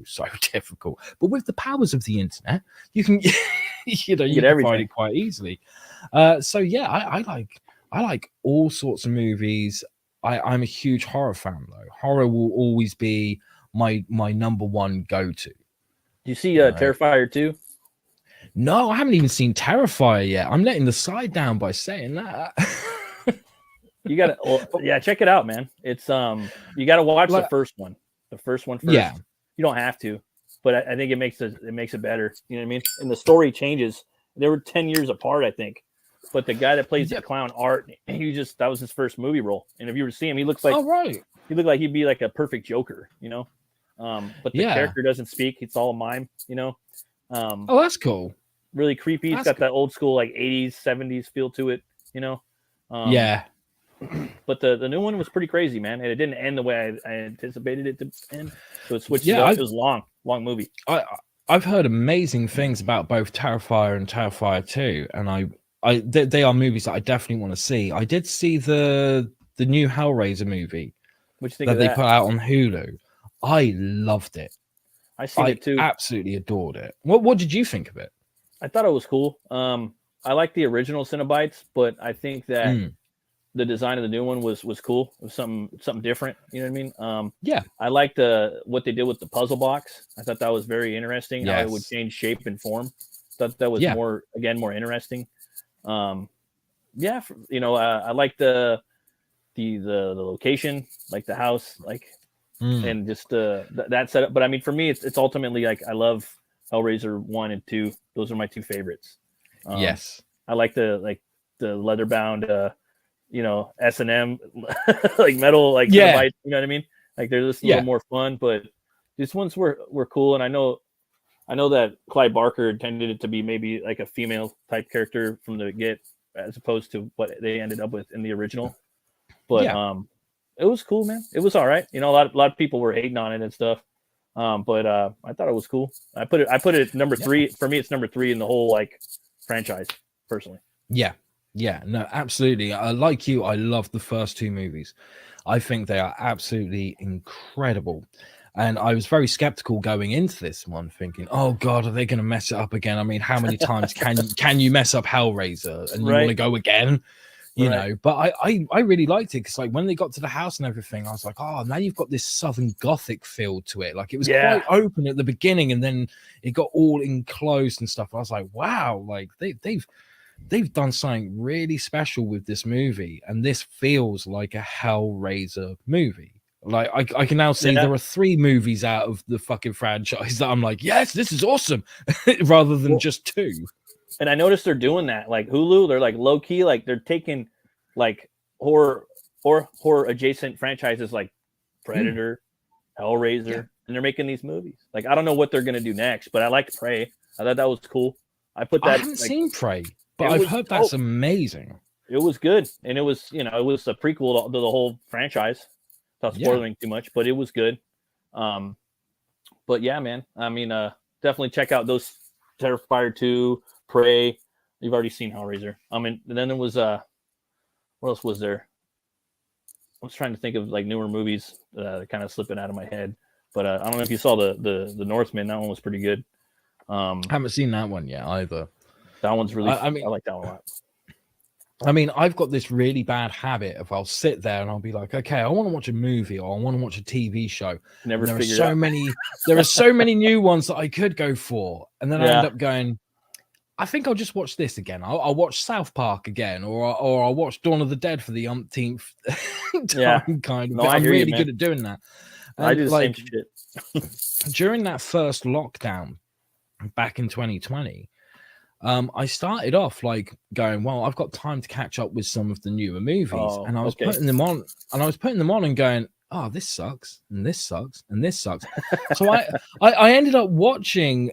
difficult. But with the powers of the internet, you can you can find it quite easily. So yeah, I like all sorts of movies. I'm a huge horror fan, though. Horror will always be my number one go-to. Do you see Terrifier 2? No, I haven't even seen Terrifier yet. I'm letting the side down by saying that. You gotta, check it out, man. It's you gotta watch the first one. The first one first. Yeah, you don't have to, but I think it makes it better. You know what I mean? And the story changes. They were 10 years apart, I think. But the guy that plays the clown Art, that was his first movie role. And if you were to see him, he looks like he looked like he'd be like a perfect Joker, But the character doesn't speak; it's all a mime, Oh, that's cool. Really creepy. It's got that old school like 80s, 70s feel to it, Yeah. But the new one was pretty crazy, man, and it didn't end the way I anticipated it to end. So it switched. It was long movie. I've heard amazing things about both Terrifier and Terrifier 2, and they are movies that I definitely want to see. I did see the new Hellraiser movie that they put out on Hulu. I loved it. I seen it too. Absolutely adored it. What did you think of it? I thought it was cool. I like the original Cenobites, but I think that the design of the new one was cool. It was something different. You know what I mean? Yeah. I liked what they did with the puzzle box. I thought that was very interesting. Yes. How it would change shape and form. Thought that was more interesting. I like the location, like the house, like and just that setup. But I mean, for me, it's ultimately like I love Hellraiser 1 and 2. Those are my 2 favorites. Yes, I like the leather bound S&M like metal, like Cenobites, you know what I mean? Like they're just a little more fun, but these ones were cool. And I know that Clive Barker intended it to be maybe like a female type character from the get, as opposed to what they ended up with in the original. But it was cool, man. It was all right. You know, a lot of people were hating on it and stuff. But I thought it was cool. I put it number 3. For me, it's number 3 in the whole like franchise, personally. Yeah, no, absolutely. Like you, I love the first 2 movies. I think they are absolutely incredible. And I was very skeptical going into this one, thinking, "Oh God, are they going to mess it up again?" I mean, how many times can you mess up Hellraiser and you want to go again? You know, but I really liked it because like when they got to the house and everything, I was like, oh, now you've got this Southern Gothic feel to it. Like it was quite open at the beginning and then it got all enclosed and stuff. I was like, wow, like they've done something really special with this movie, and this feels like a Hellraiser movie. Like I can now see there are 3 movies out of the fucking franchise that I'm like, yes, this is awesome, rather than just 2. And I noticed they're doing that. Like Hulu, they're like low key, like they're taking like horror adjacent franchises like Predator, Hellraiser, and they're making these movies. Like I don't know what they're gonna do next, but I liked Prey. I thought that was cool. I haven't seen Prey, but I've heard that's amazing. It was good, and it was it was a prequel to the whole franchise. Not spoiling too much, but it was good. But yeah, man. I mean, definitely check out those Terrifier 2, Prey. You've already seen Hellraiser. I mean, and then there was what else was there? I was trying to think of like newer movies kind of slipping out of my head. But I don't know if you saw the Northman. That one was pretty good. Haven't seen that one yet either. That one's really I like that one a lot. I mean, I've got this really bad habit of I'll sit there and I'll be like, okay, I want to watch a movie or I want to watch a TV show. There are so many new ones that I could go for. And then I end up going, I think I'll just watch this again. I'll watch South Park again, or I'll watch Dawn of the Dead for the umpteenth time, kind of. No, I'm really good at doing that. And I do the same shit. During that first lockdown back in 2020, I started off like going, well, I've got time to catch up with some of the newer movies, and I was putting them on, and going, oh, this sucks, and this sucks, and this sucks. So I ended up watching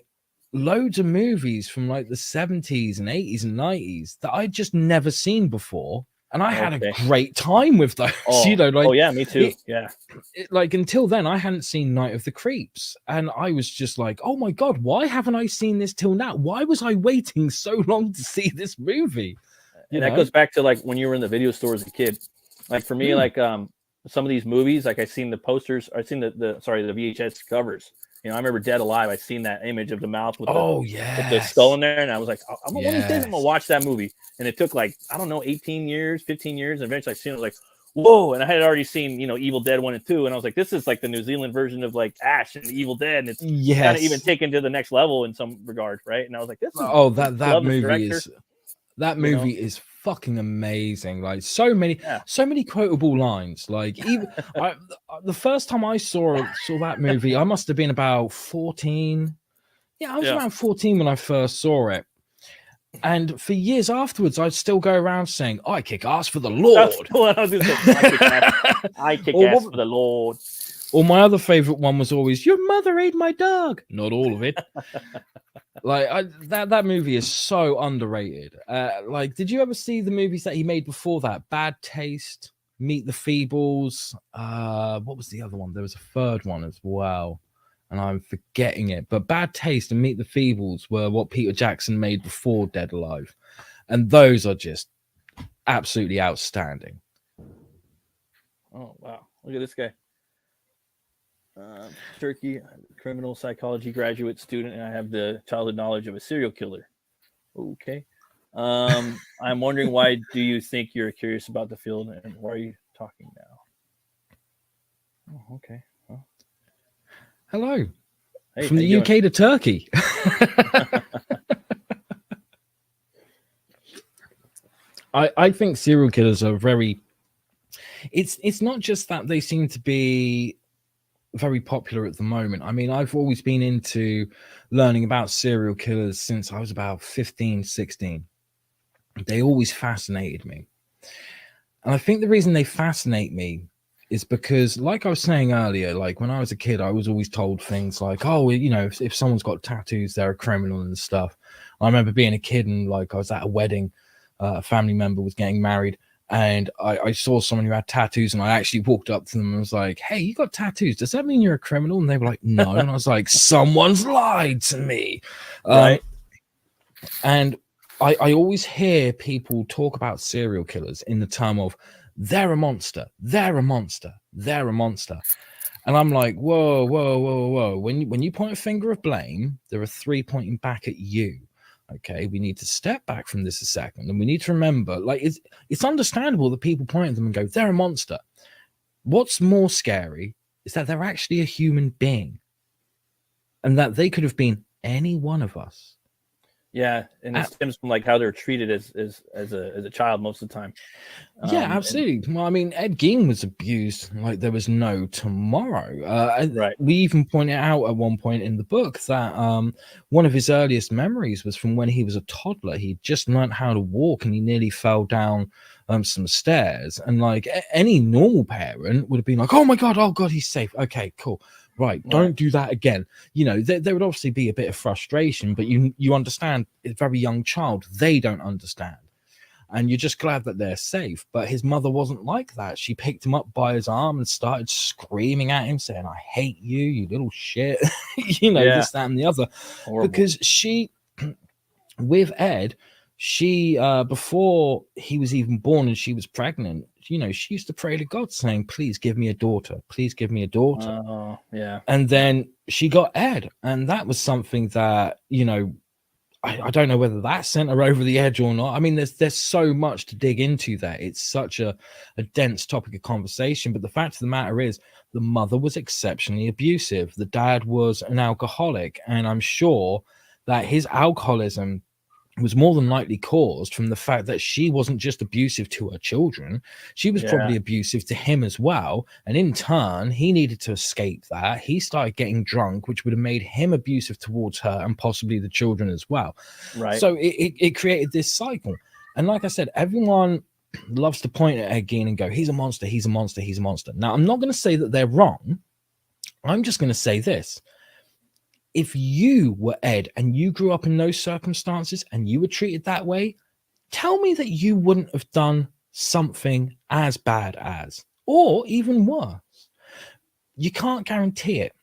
loads of movies from like the 70s and 80s and 90s that I'd just never seen before, and I had a great time with those. You know, like me too. Like until then, I hadn't seen Night of the Creeps, and I was just like, "Oh my God, why haven't I seen this till now? Why was I waiting so long to see this movie?" And that goes back to like when you were in the video store as a kid. Like for me, like some of these movies, like I seen the posters, I seen the VHS covers. You know, I remember Dead Alive. I seen that image of the mouth with the skull in there, and I was like, I'm one of these days I'm gonna watch that movie. And it took like, I don't know, 18 years, 15 years, and eventually I seen it, like, whoa. And I had already seen, Evil Dead 1 and 2, and I was like, this is like the New Zealand version of like Ash and Evil Dead, and it's kind of even taken to the next level in some regard, right? And I was like, this is that movie is fucking amazing. Like so many quotable lines. Like even the first time I saw that movie, I must have been about 14. Yeah, I was around 14 when I first saw it. And for years afterwards, I'd still go around saying, I kick ass for the Lord. That's what I was going to say. I kick ass for the Lord. Or my other favorite one was always, your mother ate my dog. Not all of it. That movie is so underrated. Like, did you ever see the movies that he made before that? Bad Taste, Meet the Feebles. What was the other one? There was a third one as well, and I'm forgetting it. But Bad Taste and Meet the Feebles were what Peter Jackson made before Dead Alive, and those are just absolutely outstanding. Oh wow! Look at this guy. Turkey, criminal psychology graduate student, and I have the childhood knowledge of a serial killer. Okay. I'm wondering, why do you think you're curious about the field, and why are you talking now? Oh, okay. Well. Hello. Hey, from the UK to Turkey. I think serial killers are very... It's not just that they seem to be very popular at the moment. I mean, I've always been into learning about serial killers since I was about 15, 16. They always fascinated me. And I think the reason they fascinate me is because, like I was saying earlier, like when I was a kid, I was always told things like, oh, you know, if someone's got tattoos, they're a criminal and stuff. I remember being a kid and like I was at a wedding, a family member was getting married, and I saw someone who had tattoos, and I actually walked up to them and was like, hey, you got tattoos, does that mean you're a criminal? And they were like, no. And I was like, someone's lied to me. Right. And I always hear people talk about serial killers in the term of they're a monster, they're a monster, they're a monster. And I'm like, whoa, whoa, whoa, whoa. When you point a finger of blame, there are three pointing back at you. Okay, we need to step back from this a second, and we need to remember, like, it's understandable that people point at them and go, they're a monster. What's more scary is that they're actually a human being, and that they could have been any one of us. Yeah, and it stems from like how they're treated as a child most of the time. Yeah, absolutely. Well, I mean, Ed Gein was abused like there was no tomorrow. Right. We even pointed out at one point in the book that one of his earliest memories was from when he was a toddler. He just learned how to walk, and he nearly fell down some stairs. And like any normal parent would have been like, "Oh my god, oh god, he's safe. Okay, cool." Right, don't do that again. You know, there would obviously be a bit of frustration, but you understand, a very young child, they don't understand. And you're just glad that they're safe. But his mother wasn't like that. She picked him up by his arm and started screaming at him, saying, I hate you, you little shit. You know, this, that, and the other. Horrible. Because she, with Ed, she, before he was even born and she was pregnant, you know, she used to pray to God saying, please give me a daughter. Please give me a daughter. Oh, yeah. And then she got Ed. And that was something that, you know, I don't know whether that sent her over the edge or not. I mean, there's so much to dig into there. It's such a dense topic of conversation. But the fact of the matter is, the mother was exceptionally abusive. The dad was an alcoholic. And I'm sure that his alcoholism was more than likely caused from the fact that she wasn't just abusive to her children. She was probably abusive to him as well. And in turn, he needed to escape that. He started getting drunk, which would have made him abusive towards her and possibly the children as well. Right. So it created this cycle. And like I said, everyone loves to point at Ed Gein and go, he's a monster, he's a monster, he's a monster. Now, I'm not going to say that they're wrong. I'm just going to say this. If you were Ed and you grew up in those circumstances and you were treated that way, tell me that you wouldn't have done something as bad as, or even worse. You can't guarantee it.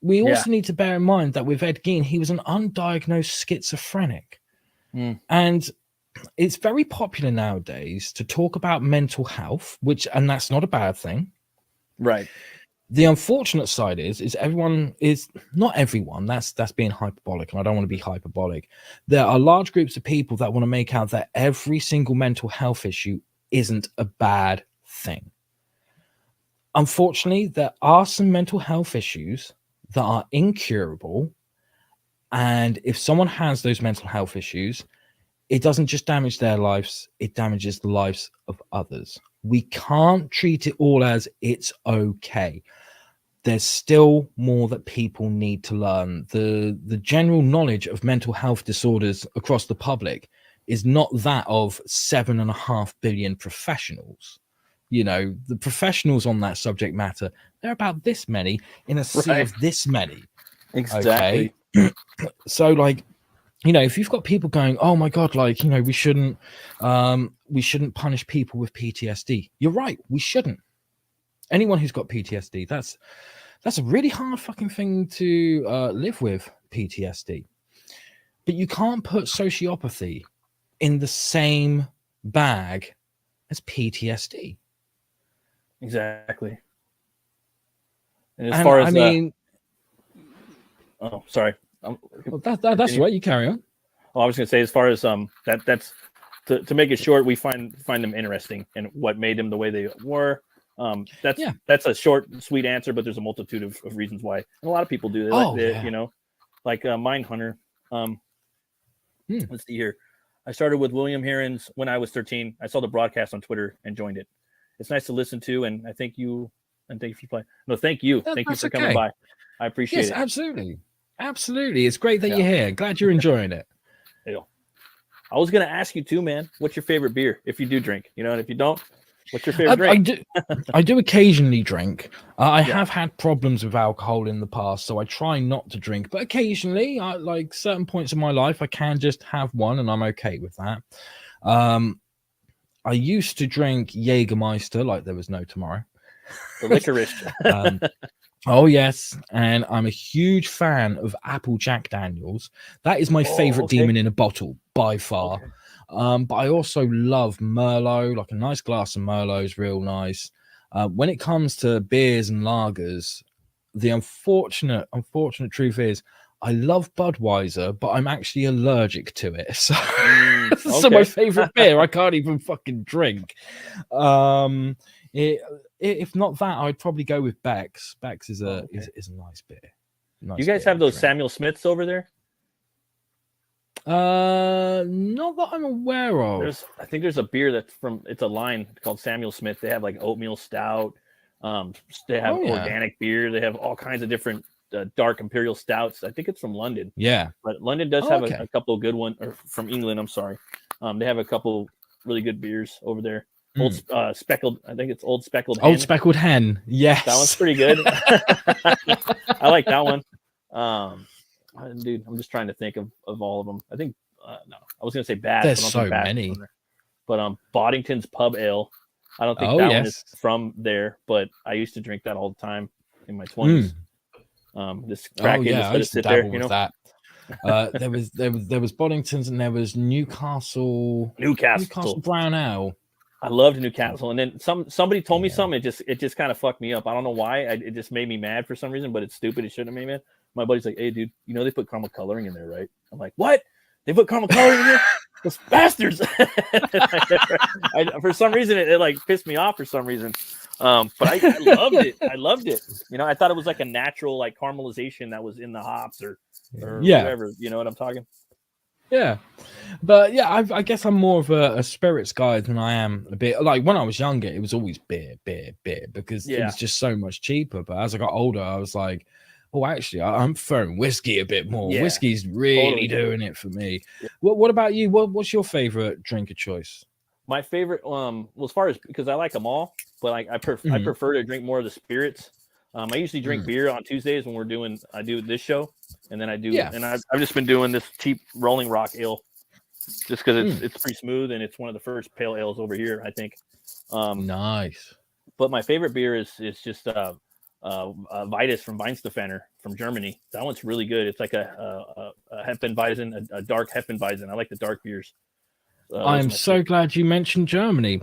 We also need to bear in mind that with Ed Gein, he was an undiagnosed schizophrenic. And it's very popular nowadays to talk about mental health, and that's not a bad thing. Right. The unfortunate side is everyone is not everyone. That's being hyperbolic, and I don't want to be hyperbolic. There are large groups of people that want to make out that every single mental health issue isn't a bad thing. Unfortunately, there are some mental health issues that are incurable, and if someone has those mental health issues, it doesn't just damage their lives, it damages the lives of others. We can't treat it all as it's okay. There's still more that people need to learn. The general knowledge of mental health disorders across the public is not that of 7.5 billion professionals. You know, the professionals on that subject matter, they're about this many in a sea of this many. Exactly. Okay? So, like, you know, if you've got people going, oh my God, like, you know, we shouldn't punish people with PTSD. You're right. We shouldn't. Anyone who's got PTSD, that's a really hard fucking thing to live with, PTSD. But you can't put sociopathy in the same bag as PTSD. Exactly. And as far as, I mean, oh, sorry. Well, that's right. You carry on. Well, I was going to say, as far as that's to make it short, we find them interesting and what made them the way they were. That's a short, sweet answer, but there's a multitude of reasons why. And a lot of people do. You know, like Mindhunter. Let's see here. I started with William Heron's when I was 13. I saw the broadcast on Twitter and joined it. It's nice to listen to, and I thank you. And thank you for playing. No, thank you. Thank you for coming by. I appreciate it. Absolutely. Absolutely. It's great that you're here. Glad you're enjoying it. I was going to ask you too, man, what's your favorite beer if you do drink? You know, and if you don't, What's your favorite drink? I do occasionally drink. I have had problems with alcohol in the past, so I try not to drink. But occasionally, like certain points in my life, I can just have one, and I'm okay with that. I used to drink Jägermeister like there was no tomorrow. The licorice. Oh, yes. And I'm a huge fan of Apple Jack Daniels. That is my favorite demon in a bottle by far. But I also love Merlot. Like a nice glass of Merlot is real nice. When it comes to beers and lagers, the unfortunate truth is I love Budweiser, but I'm actually allergic to it. So, so my favorite beer I can't even fucking drink. If not that, I'd probably go with Beck's. Beck's is a nice beer. You guys have those Samuel Smiths over there? Not that I'm aware of. I think there's a beer it's a line called Samuel Smith. They have like oatmeal stout. They have organic beer. They have all kinds of different dark imperial stouts. I think it's from London. Yeah, but London does have a couple of good ones, or from England. I'm sorry. They have a couple really good beers over there. Old speckled, I think it's Old Speckled Hen. Old Speckled Hen, yes. That one's pretty good. I like that one. Dude, I'm just trying to think of all of them. I think, no, I was going to say Bass. There's so many. But Boddington's Pub Ale, I don't think that one is from there, but I used to drink that all the time in my 20s. This crack I used to dabble with that. There was Boddington's, and there was Newcastle Brown Ale. I loved Newcastle, and then somebody told me something. It just kind of fucked me up. I don't know why. It just made me mad for some reason, but it's stupid. It shouldn't have made me mad. My buddy's like, "Hey, dude, you know they put caramel coloring in there, right?" I'm like, "What? They put caramel coloring in there? Those bastards!" For some reason, it like pissed me off for some reason. But I loved it. I loved it. You know, I thought it was like a natural like caramelization that was in the hops or whatever. You know what I'm talking? Yeah, but yeah, I guess I'm more of a spirits guy than I am a bit. Like when I was younger, it was always beer, because it was just so much cheaper. But as I got older, I was like, oh, actually, I'm preferring whiskey a bit more. Yeah, whiskey's really doing it for me. Yeah. What about you? What's your favorite drink of choice? My favorite, well, as far as because I like them all, but like I prefer to drink more of the spirits. I usually drink beer on Tuesdays when I do this show, and then and I've just been doing this cheap Rolling Rock ale, just because it's pretty smooth and it's one of the first pale ales over here, I think. Nice. But my favorite beer is just Vitus from Weinstefaner from Germany. That one's really good. It's like a Hefeweizen, a dark Hefeweizen. I like the dark beers. I'm so glad you mentioned Germany.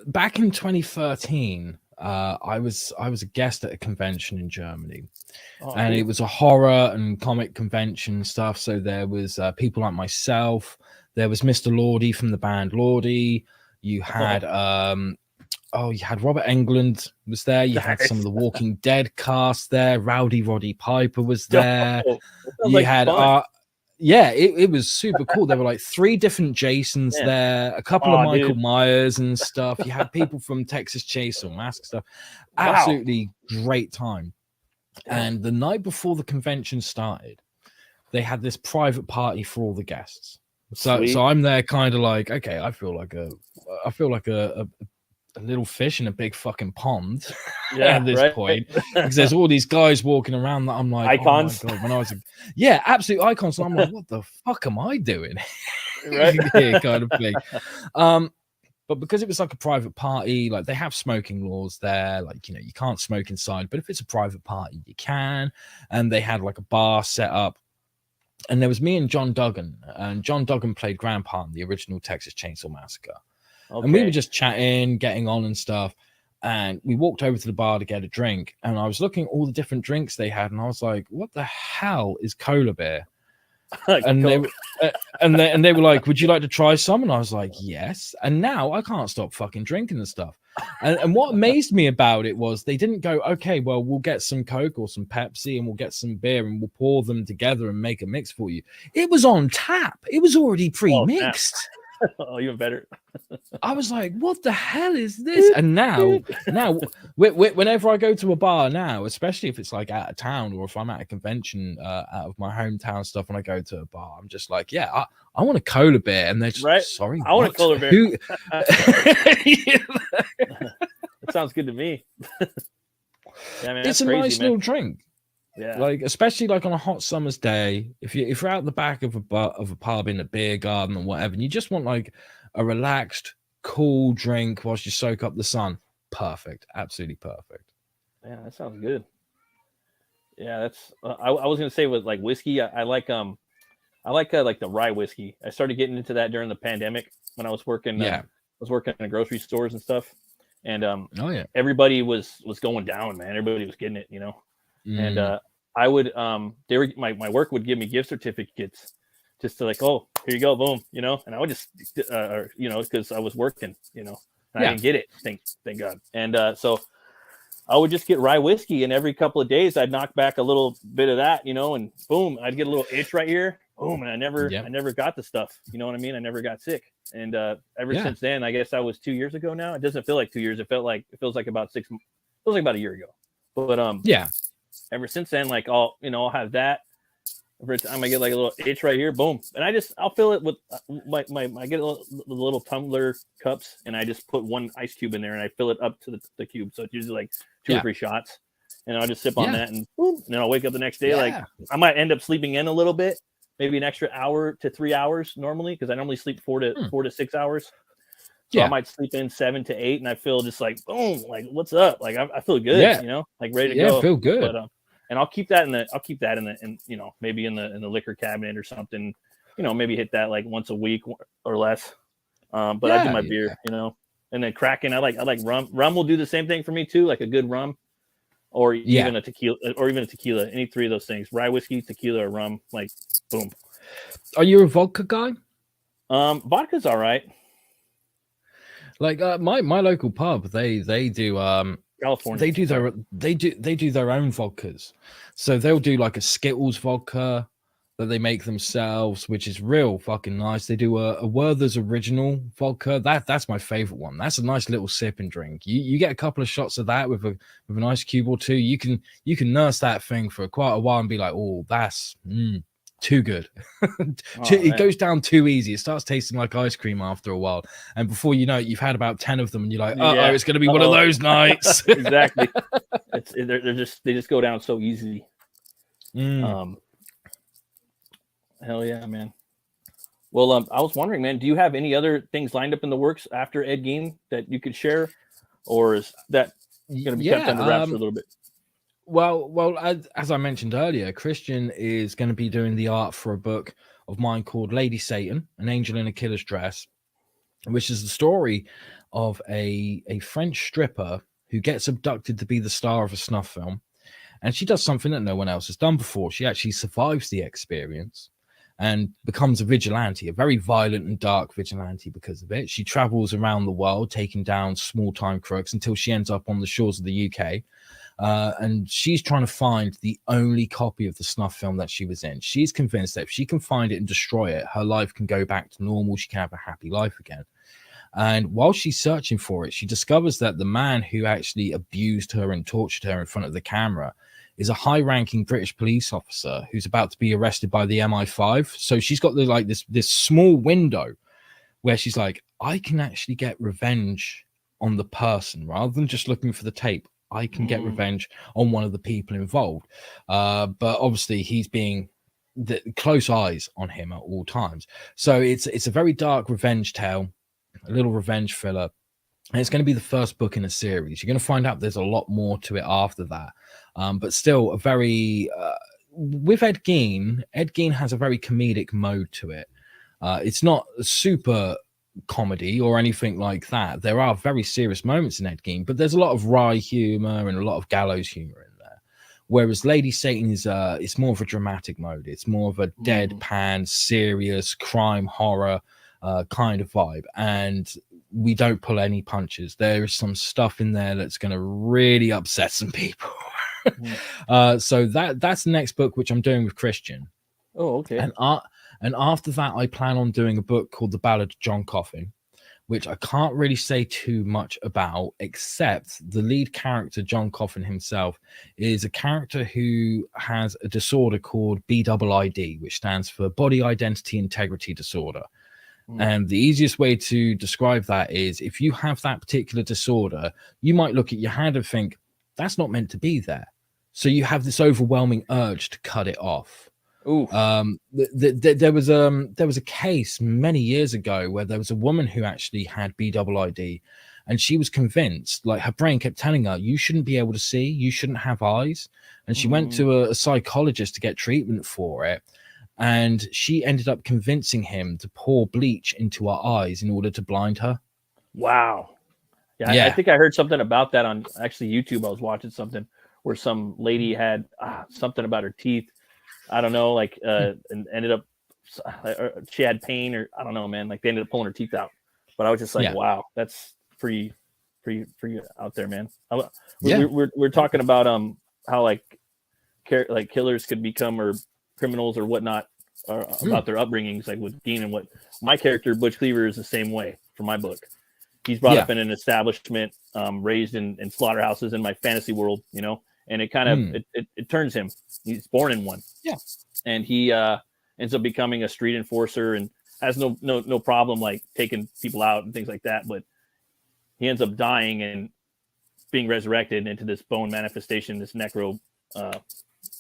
Back in 2013. I was a guest at a convention in Germany, and it was a horror and comic convention stuff. So there was people like myself. There was Mr. Lordy from the band Lordy. You had you had Robert Englund was there. You had some of the Walking Dead cast there. Rowdy Roddy Piper was there. You had it was super cool. There were like 3 different Jasons there, a couple of Michael Myers and stuff. You had people from Texas Chainsaw Massacre stuff. Absolutely great time. And the night before the convention started, they had this private party for all the guests. So I'm there kind of like, okay, I feel like a little fish in a big fucking pond at this point, because there's all these guys walking around that I'm like icons. Oh my God, when I was absolute icons, and I'm like, what the fuck am I doing? Kind of thing. But because it was like a private party, like they have smoking laws there, like, you know, you can't smoke inside, but if it's a private party, you can. And they had like a bar set up. And there was me and John Duggan, and John Duggan played Grandpa in the original Texas Chainsaw Massacre. Okay. And we were just chatting, getting on and stuff. And we walked over to the bar to get a drink. And I was looking at all the different drinks they had. And I was like, what the hell is cola beer? And they were like, would you like to try some? And I was like, yes. And now I can't stop fucking drinking the stuff. And what amazed me about it was they didn't go, okay, well, we'll get some Coke or some Pepsi and we'll get some beer and we'll pour them together and make a mix for you. It was on tap. It was already pre-mixed. Oh, even better. I was like, what the hell is this? And now whenever I go to a bar now, especially if it's like out of town or if I'm at a convention out of my hometown stuff, when I go to a bar, I'm just like, I want a cola beer. And they're just sorry, I want a cola beer. That sounds good to me. Yeah, man, It's a crazy, nice man. little drink. Yeah. Like, especially like on a hot summer's day, if you're out the back of a pub in a beer garden or whatever, and you just want like a relaxed, cool drink whilst you soak up the sun, perfect, absolutely perfect. Yeah, that sounds good. Yeah, that's. I was gonna say with like whiskey, I like like the rye whiskey. I started getting into that during the pandemic when I was working. Yeah. I was working in grocery stores and stuff, and Oh yeah. everybody was going down, man. Everybody was getting it, you know. Mm. And I would my work would give me gift certificates just to like, oh, here you go, boom, you know. And I would just you know, because I was working, you know, and I didn't get it, thank God. And so I would just get rye whiskey, and every couple of days I'd knock back a little bit of that, you know, and boom, I'd get a little itch right here, boom, and I never got the stuff, you know what I mean? I never got sick. And ever since then, I guess that was 2 years ago now. It doesn't feel like 2 years. It feels like about 6 months. It feels like about a year ago. But ever since then, like I'll have that. Every time I get like a little itch right here, boom, and I'll fill it with I get the little tumbler cups, and I just put one ice cube in there, and I fill it up to the cube, so it's usually like 2 or 3 shots, and I'll just sip on that, and boom, and then I'll wake up the next day. Like I might end up sleeping in a little bit, maybe an extra hour to 3 hours normally, because I normally sleep 4 to 6 hours. So I might sleep in 7 to 8, and I feel just like boom, like what's up? Like I feel good, you know, like ready to go. Yeah, feel good. But and I'll keep that in the you know, maybe in the liquor cabinet or something, you know, maybe hit that like once a week or less. But I do my beer, you know, and then Kraken. I like rum. Rum will do the same thing for me too, like a good rum, or even a tequila, Any 3 of those things: rye whiskey, tequila, or rum. Like, boom. Are you a vodka guy? Vodka's all right. Like my local pub, they do California. They do their own vodkas. So they'll do like a Skittles vodka that they make themselves, which is real fucking nice. They do a Werther's original vodka. That's my favorite one. That's a nice little sip and drink. You get a couple of shots of that with an ice cube or two. You can nurse that thing for quite a while and be like, oh, that's too good. It goes down too easy. It starts tasting like ice cream after a while, and before you know it, you've had about 10 of them, and you're like, it's going to be one of those nights. Exactly. They just go down so easy. Hell yeah, man. Well, I was wondering, man, do you have any other things lined up in the works after Ed Gein that you could share, or is that going to be kept under wraps for a little bit? Well, as I mentioned earlier, Christian is going to be doing the art for a book of mine called Lady Satan, An Angel in a Killer's Dress, which is the story of a French stripper who gets abducted to be the star of a snuff film. And she does something that no one else has done before. She actually survives the experience and becomes a vigilante, a very violent and dark vigilante because of it. She travels around the world, taking down small-time crooks until she ends up on the shores of the UK. And she's trying to find the only copy of the snuff film that she was in. She's convinced that if she can find it and destroy it, her life can go back to normal. She can have a happy life again. And while she's searching for it, she discovers that the man who actually abused her and tortured her in front of the camera is a high-ranking British police officer who's about to be arrested by the MI5. So she's got this small window where she's like, I can actually get revenge on the person rather than just looking for the tape. I can get revenge on one of the people involved. But obviously he's being close eyes on him at all times. So it's a very dark revenge tale, a little revenge thriller. And it's going to be the first book in a series. You're going to find out there's a lot more to it after that. But still a very, with Ed Gein has a very comedic mode to it. It's not super comedy or anything like that. There are very serious moments in Ed Gein, but there's a lot of wry humor and a lot of gallows humor in there. Whereas Lady Satan is it's more of a dramatic mode. It's more of a deadpan, serious crime horror kind of vibe, and we don't pull any punches. There is some stuff in there that's going to really upset some people. So that's the next book, which I'm doing with Christian. Oh, okay. And after that, I plan on doing a book called The Ballad of John Coffin, which I can't really say too much about, except the lead character, John Coffin himself, is a character who has a disorder called BIID, which stands for Body Identity Integrity Disorder. And the easiest way to describe that is if you have that particular disorder, you might look at your hand and think, that's not meant to be there. So you have this overwhelming urge to cut it off. Ooh. There was a case many years ago where there was a woman who actually had BIID, and she was convinced, like her brain kept telling her, you shouldn't be able to see, you shouldn't have eyes. And she went to a psychologist to get treatment for it. And she ended up convincing him to pour bleach into her eyes in order to blind her. Wow. Yeah. I think I heard something about that on actually YouTube. I was watching something where some lady had something about her teeth. I don't know, like, and ended up, she had pain, or I don't know, man. Like they ended up pulling her teeth out. But I was just like, wow, that's pretty out there, man. We're talking about how like killers could become, or criminals or whatnot, or about their upbringings, like with Dean, and what my character Butch Cleaver is the same way for my book. He's brought up in an establishment, raised in slaughterhouses in my fantasy world, you know, and it kind of it turns him. He's born in one, and he ends up becoming a street enforcer and has no problem like taking people out and things like that. But he ends up dying and being resurrected into this bone manifestation, this necro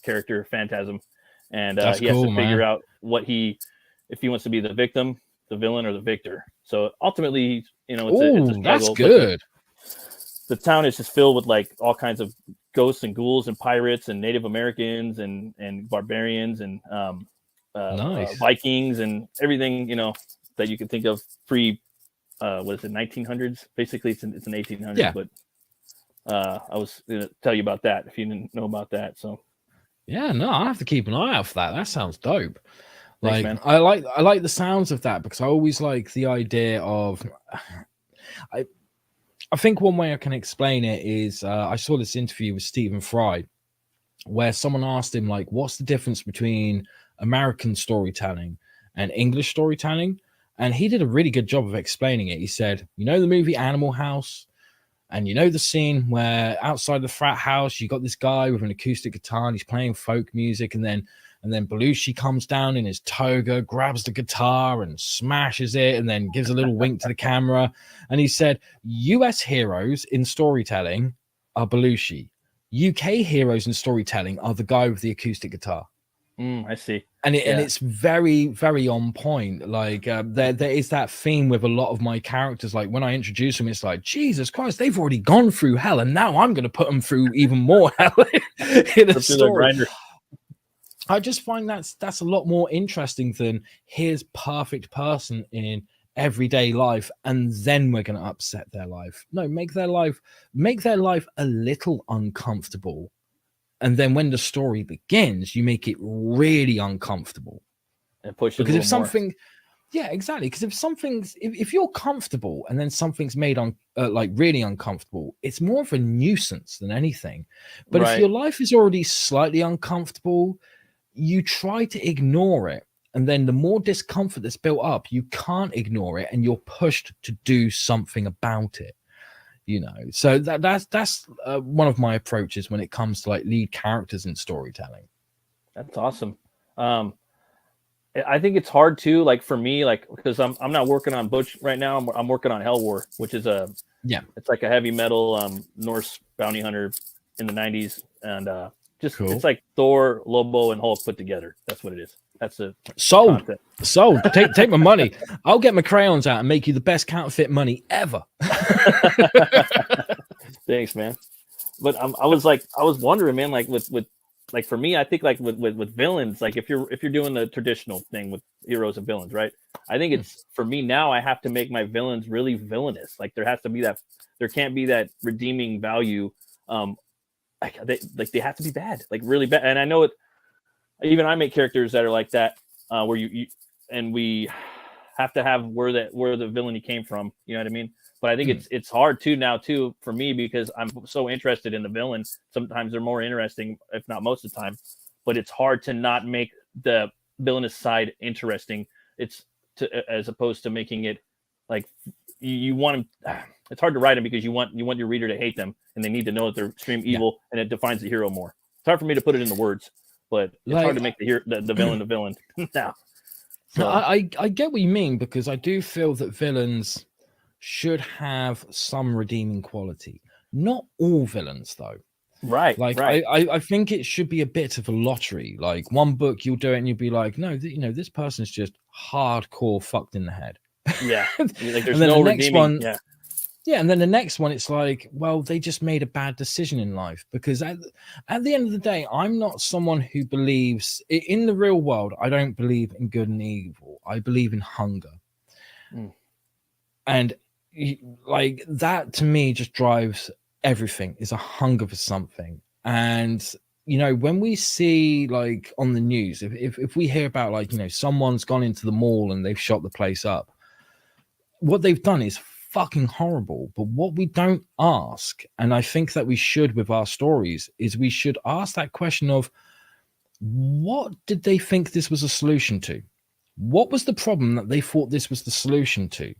character phantasm. And he has to figure out if he wants to be the victim, the villain, or the victor. So ultimately, you know, it's a struggle. That's good. The town is just filled with like all kinds of ghosts and ghouls and pirates and Native Americans and barbarians and Vikings and everything, you know, that you can think of pre, what is it, 1900s? Basically, it's an 1800s. But I was going to tell you about that if you didn't know about that. So. Yeah, no, I have to keep an eye out for that. That sounds dope. Thanks, Like, man. I like the sounds of that because I always like the idea of. I think one way I can explain it is I saw this interview with Stephen Fry, where someone asked him like, "What's the difference between American storytelling and English storytelling?" And he did a really good job of explaining it. He said, "You know the movie Animal House." And you know the scene where outside the frat house, you got this guy with an acoustic guitar and he's playing folk music, and then Belushi comes down in his toga, grabs the guitar and smashes it, and then gives a little wink to the camera. And he said, US heroes in storytelling are Belushi. UK heroes in storytelling are the guy with the acoustic guitar. I see. And it's very, very on point. Like there is that theme with a lot of my characters. Like when I introduce them, it's like, Jesus Christ, they've already gone through hell, and now I'm going to put them through even more hell in a story. I just find that's a lot more interesting than here's perfect person in everyday life, and then we're going to upset their life. No, make their life a little uncomfortable. And then when the story begins, you make it really uncomfortable. And push it because if something, exactly. Because if you're comfortable and then something's made on like really uncomfortable, it's more of a nuisance than anything. But if your life is already slightly uncomfortable, you try to ignore it, and then the more discomfort that's built up, you can't ignore it, and you're pushed to do something about it. You know, so that's one of my approaches when it comes to like lead characters in storytelling. That's awesome. I think it's hard too, like for me, like because I'm not working on Butch right now. I'm working on Hell War, which is it's like a heavy metal Norse bounty hunter in the 90s, and it's like Thor, Lobo, and Hulk put together. That's what it is. That's a sold. Take my money. I'll get my crayons out and make you the best counterfeit money ever. Thanks, man. But I was wondering, man, like with like for me, I think like with villains, like if you're doing the traditional thing with heroes and villains, right? I think it's for me now. I have to make my villains really villainous. Like there can't be that redeeming value. They have to be bad, like really bad. And I know it. Even I make characters that are like that, where you and we have to have where the villainy came from. You know what I mean? But I think it's hard too for me because I'm so interested in the villain. Sometimes they're more interesting, if not most of the time. But it's hard to not make the villainous side interesting. As opposed to making it like you want them. It's hard to write them because you want your reader to hate them, and they need to know that they're extreme evil, and it defines the hero more. It's hard for me to put it into words. But it's hard to make the villain the villain now. So I get what you mean, because I do feel that villains should have some redeeming quality. Not all villains, though. right. I think it should be a bit of a lottery. Like, one book you'll do it and you'll be like, no, this person's just hardcore fucked in the head. Yeah. Like there's And then no the next redeeming. one, Yeah. yeah, and then the next one, it's like, well, they just made a bad decision in life. Because at the end of the day, I'm not someone who believes in the real world. I don't believe in good and evil. I believe in hunger. And like that to me just drives everything, is a hunger for something. And when we see, like, on the news, if we hear about, like, someone's gone into the mall and they've shot the place up, what they've done is fucking horrible. But what we don't ask, and I think that we should with our stories, is we should ask that question of, what did they think this was a solution to? What was the problem that they thought this was the solution to?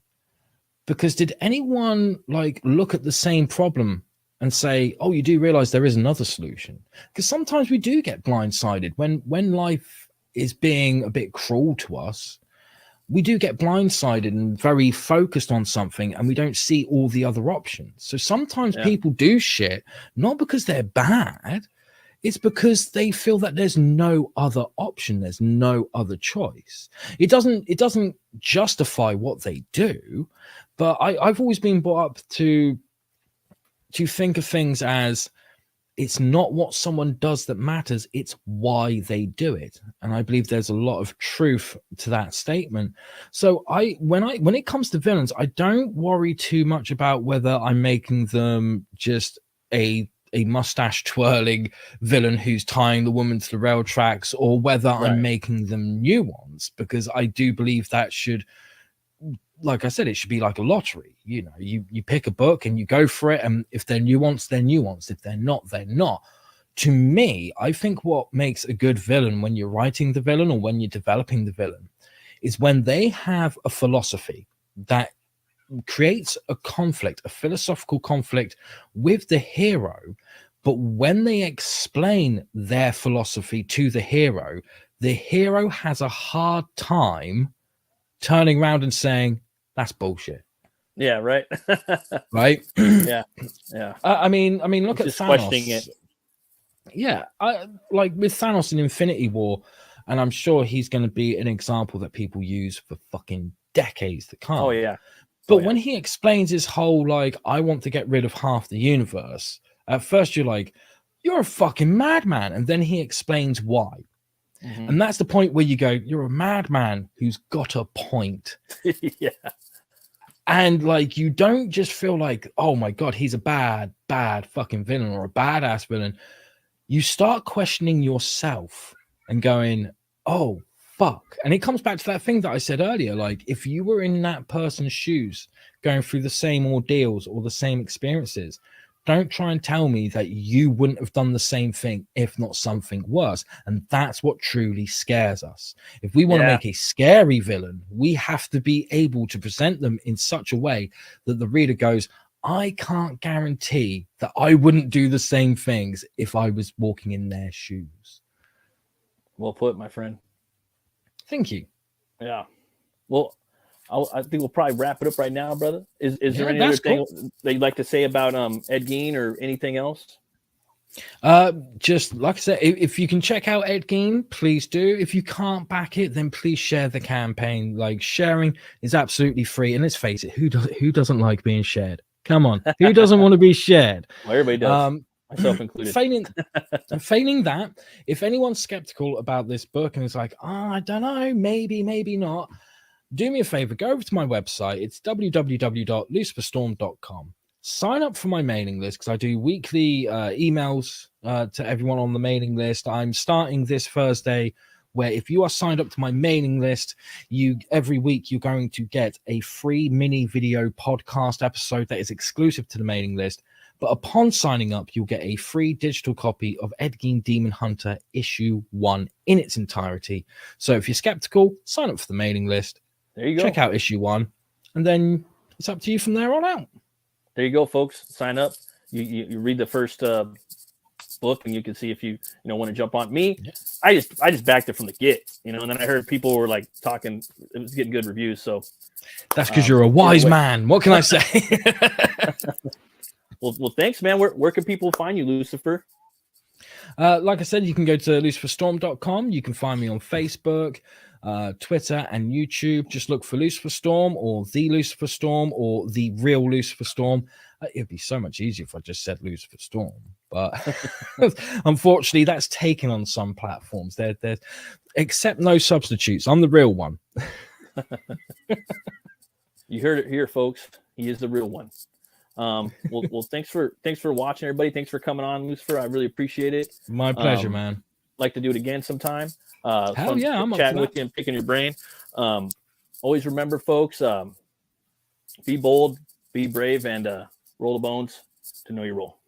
Because did anyone, like, look at the same problem and say, oh, you do realize there is another solution? Because sometimes we do get blindsided when life is being a bit cruel to us. We do get blindsided and very focused on something, and we don't see all the other options. So sometimes people do shit, not because they're bad. It's because they feel that there's no other option. There's no other choice. It doesn't justify what they do, but I've always been brought up to think of things as, it's not what someone does that matters, it's why they do it. And I believe there's a lot of truth to that statement. So when it comes to villains, I don't worry too much about whether I'm making them just a mustache twirling villain who's tying the woman to the rail tracks, or whether I'm making them nuanced, because I do believe that should, like I said, it should be like a lottery. You pick a book and you go for it, and if they're nuanced, they're nuanced. If they're not, they're not. To me, I think what makes a good villain, when you're writing the villain or when you're developing the villain, is when they have a philosophy that creates a conflict, a philosophical conflict with the hero, but when they explain their philosophy to the hero has a hard time turning around and saying, that's bullshit. Yeah, right. Right. Yeah. I mean, look at just Thanos. questioning it. Yeah, like with Thanos in Infinity War, and I'm sure he's going to be an example that people use for fucking decades to come. Oh yeah. But when he explains his whole, like, I want to get rid of half the universe, at first you're like, you're a fucking madman. And then he explains why. Mm-hmm. And that's the point where you go, you're a madman who's got a point. Yeah. And, like, you don't just feel like, oh my God, he's a bad fucking villain or a badass villain. You start questioning yourself and going, oh, fuck. And it comes back to that thing that I said earlier. Like, if you were in that person's shoes going through the same ordeals or the same experiences, don't try and tell me that you wouldn't have done the same thing, if not something worse. And that's what truly scares us. If we want to make a scary villain, we have to be able to present them in such a way that the reader goes, I can't guarantee that I wouldn't do the same things if I was walking in their shoes. Well put, my friend. Thank you. Yeah. Well, I think we'll probably wrap it up right now, brother. Is there any other thing that you'd like to say about Ed Gein or anything else? Just like I said, if you can check out Ed Gein, please do. If you can't back it, then please share the campaign. Like, sharing is absolutely free. And let's face it, who doesn't like being shared? Come on, who doesn't want to be shared? Well, everybody does. Myself included. Failing that, if anyone's skeptical about this book and is like, I don't know, maybe not, do me a favor, go over to my website. It's www.luciferstorm.com. Sign up for my mailing list, because I do weekly emails to everyone on the mailing list. I'm starting this Thursday, where if you are signed up to my mailing list, every week you're going to get a free mini video podcast episode that is exclusive to the mailing list. But upon signing up, you'll get a free digital copy of Ed Gein Demon Hunter issue 1 in its entirety. So if you're skeptical, sign up for the mailing list. There you go. Check out issue 1, and then it's up to you from there on out. There you go, folks. Sign up. You read the first book, and you can see if you want to jump on. Me, Yeah. I just backed it from the get, and then I heard people were like talking, it was getting good reviews. So that's because you're a wise man. What can I say? well, thanks, man. Where can people find you, Lucifer? Like I said, you can go to luciferstorm.com. You can find me on Facebook, Twitter, and YouTube. Just look for Lucifer Storm or The Lucifer Storm or The Real Lucifer Storm. It'd be so much easier if I just said Lucifer Storm. But unfortunately, that's taken on some platforms. There's except no substitutes. I'm the real one. You heard it here, folks. He is the real one. Well, thanks for watching, everybody. Thanks for coming on, Lucifer. I really appreciate it. My pleasure, man. Like to do it again sometime. Hell yeah, I'm chatting with you and picking your brain. Always remember, folks, be bold, be brave, and roll the bones to know your role.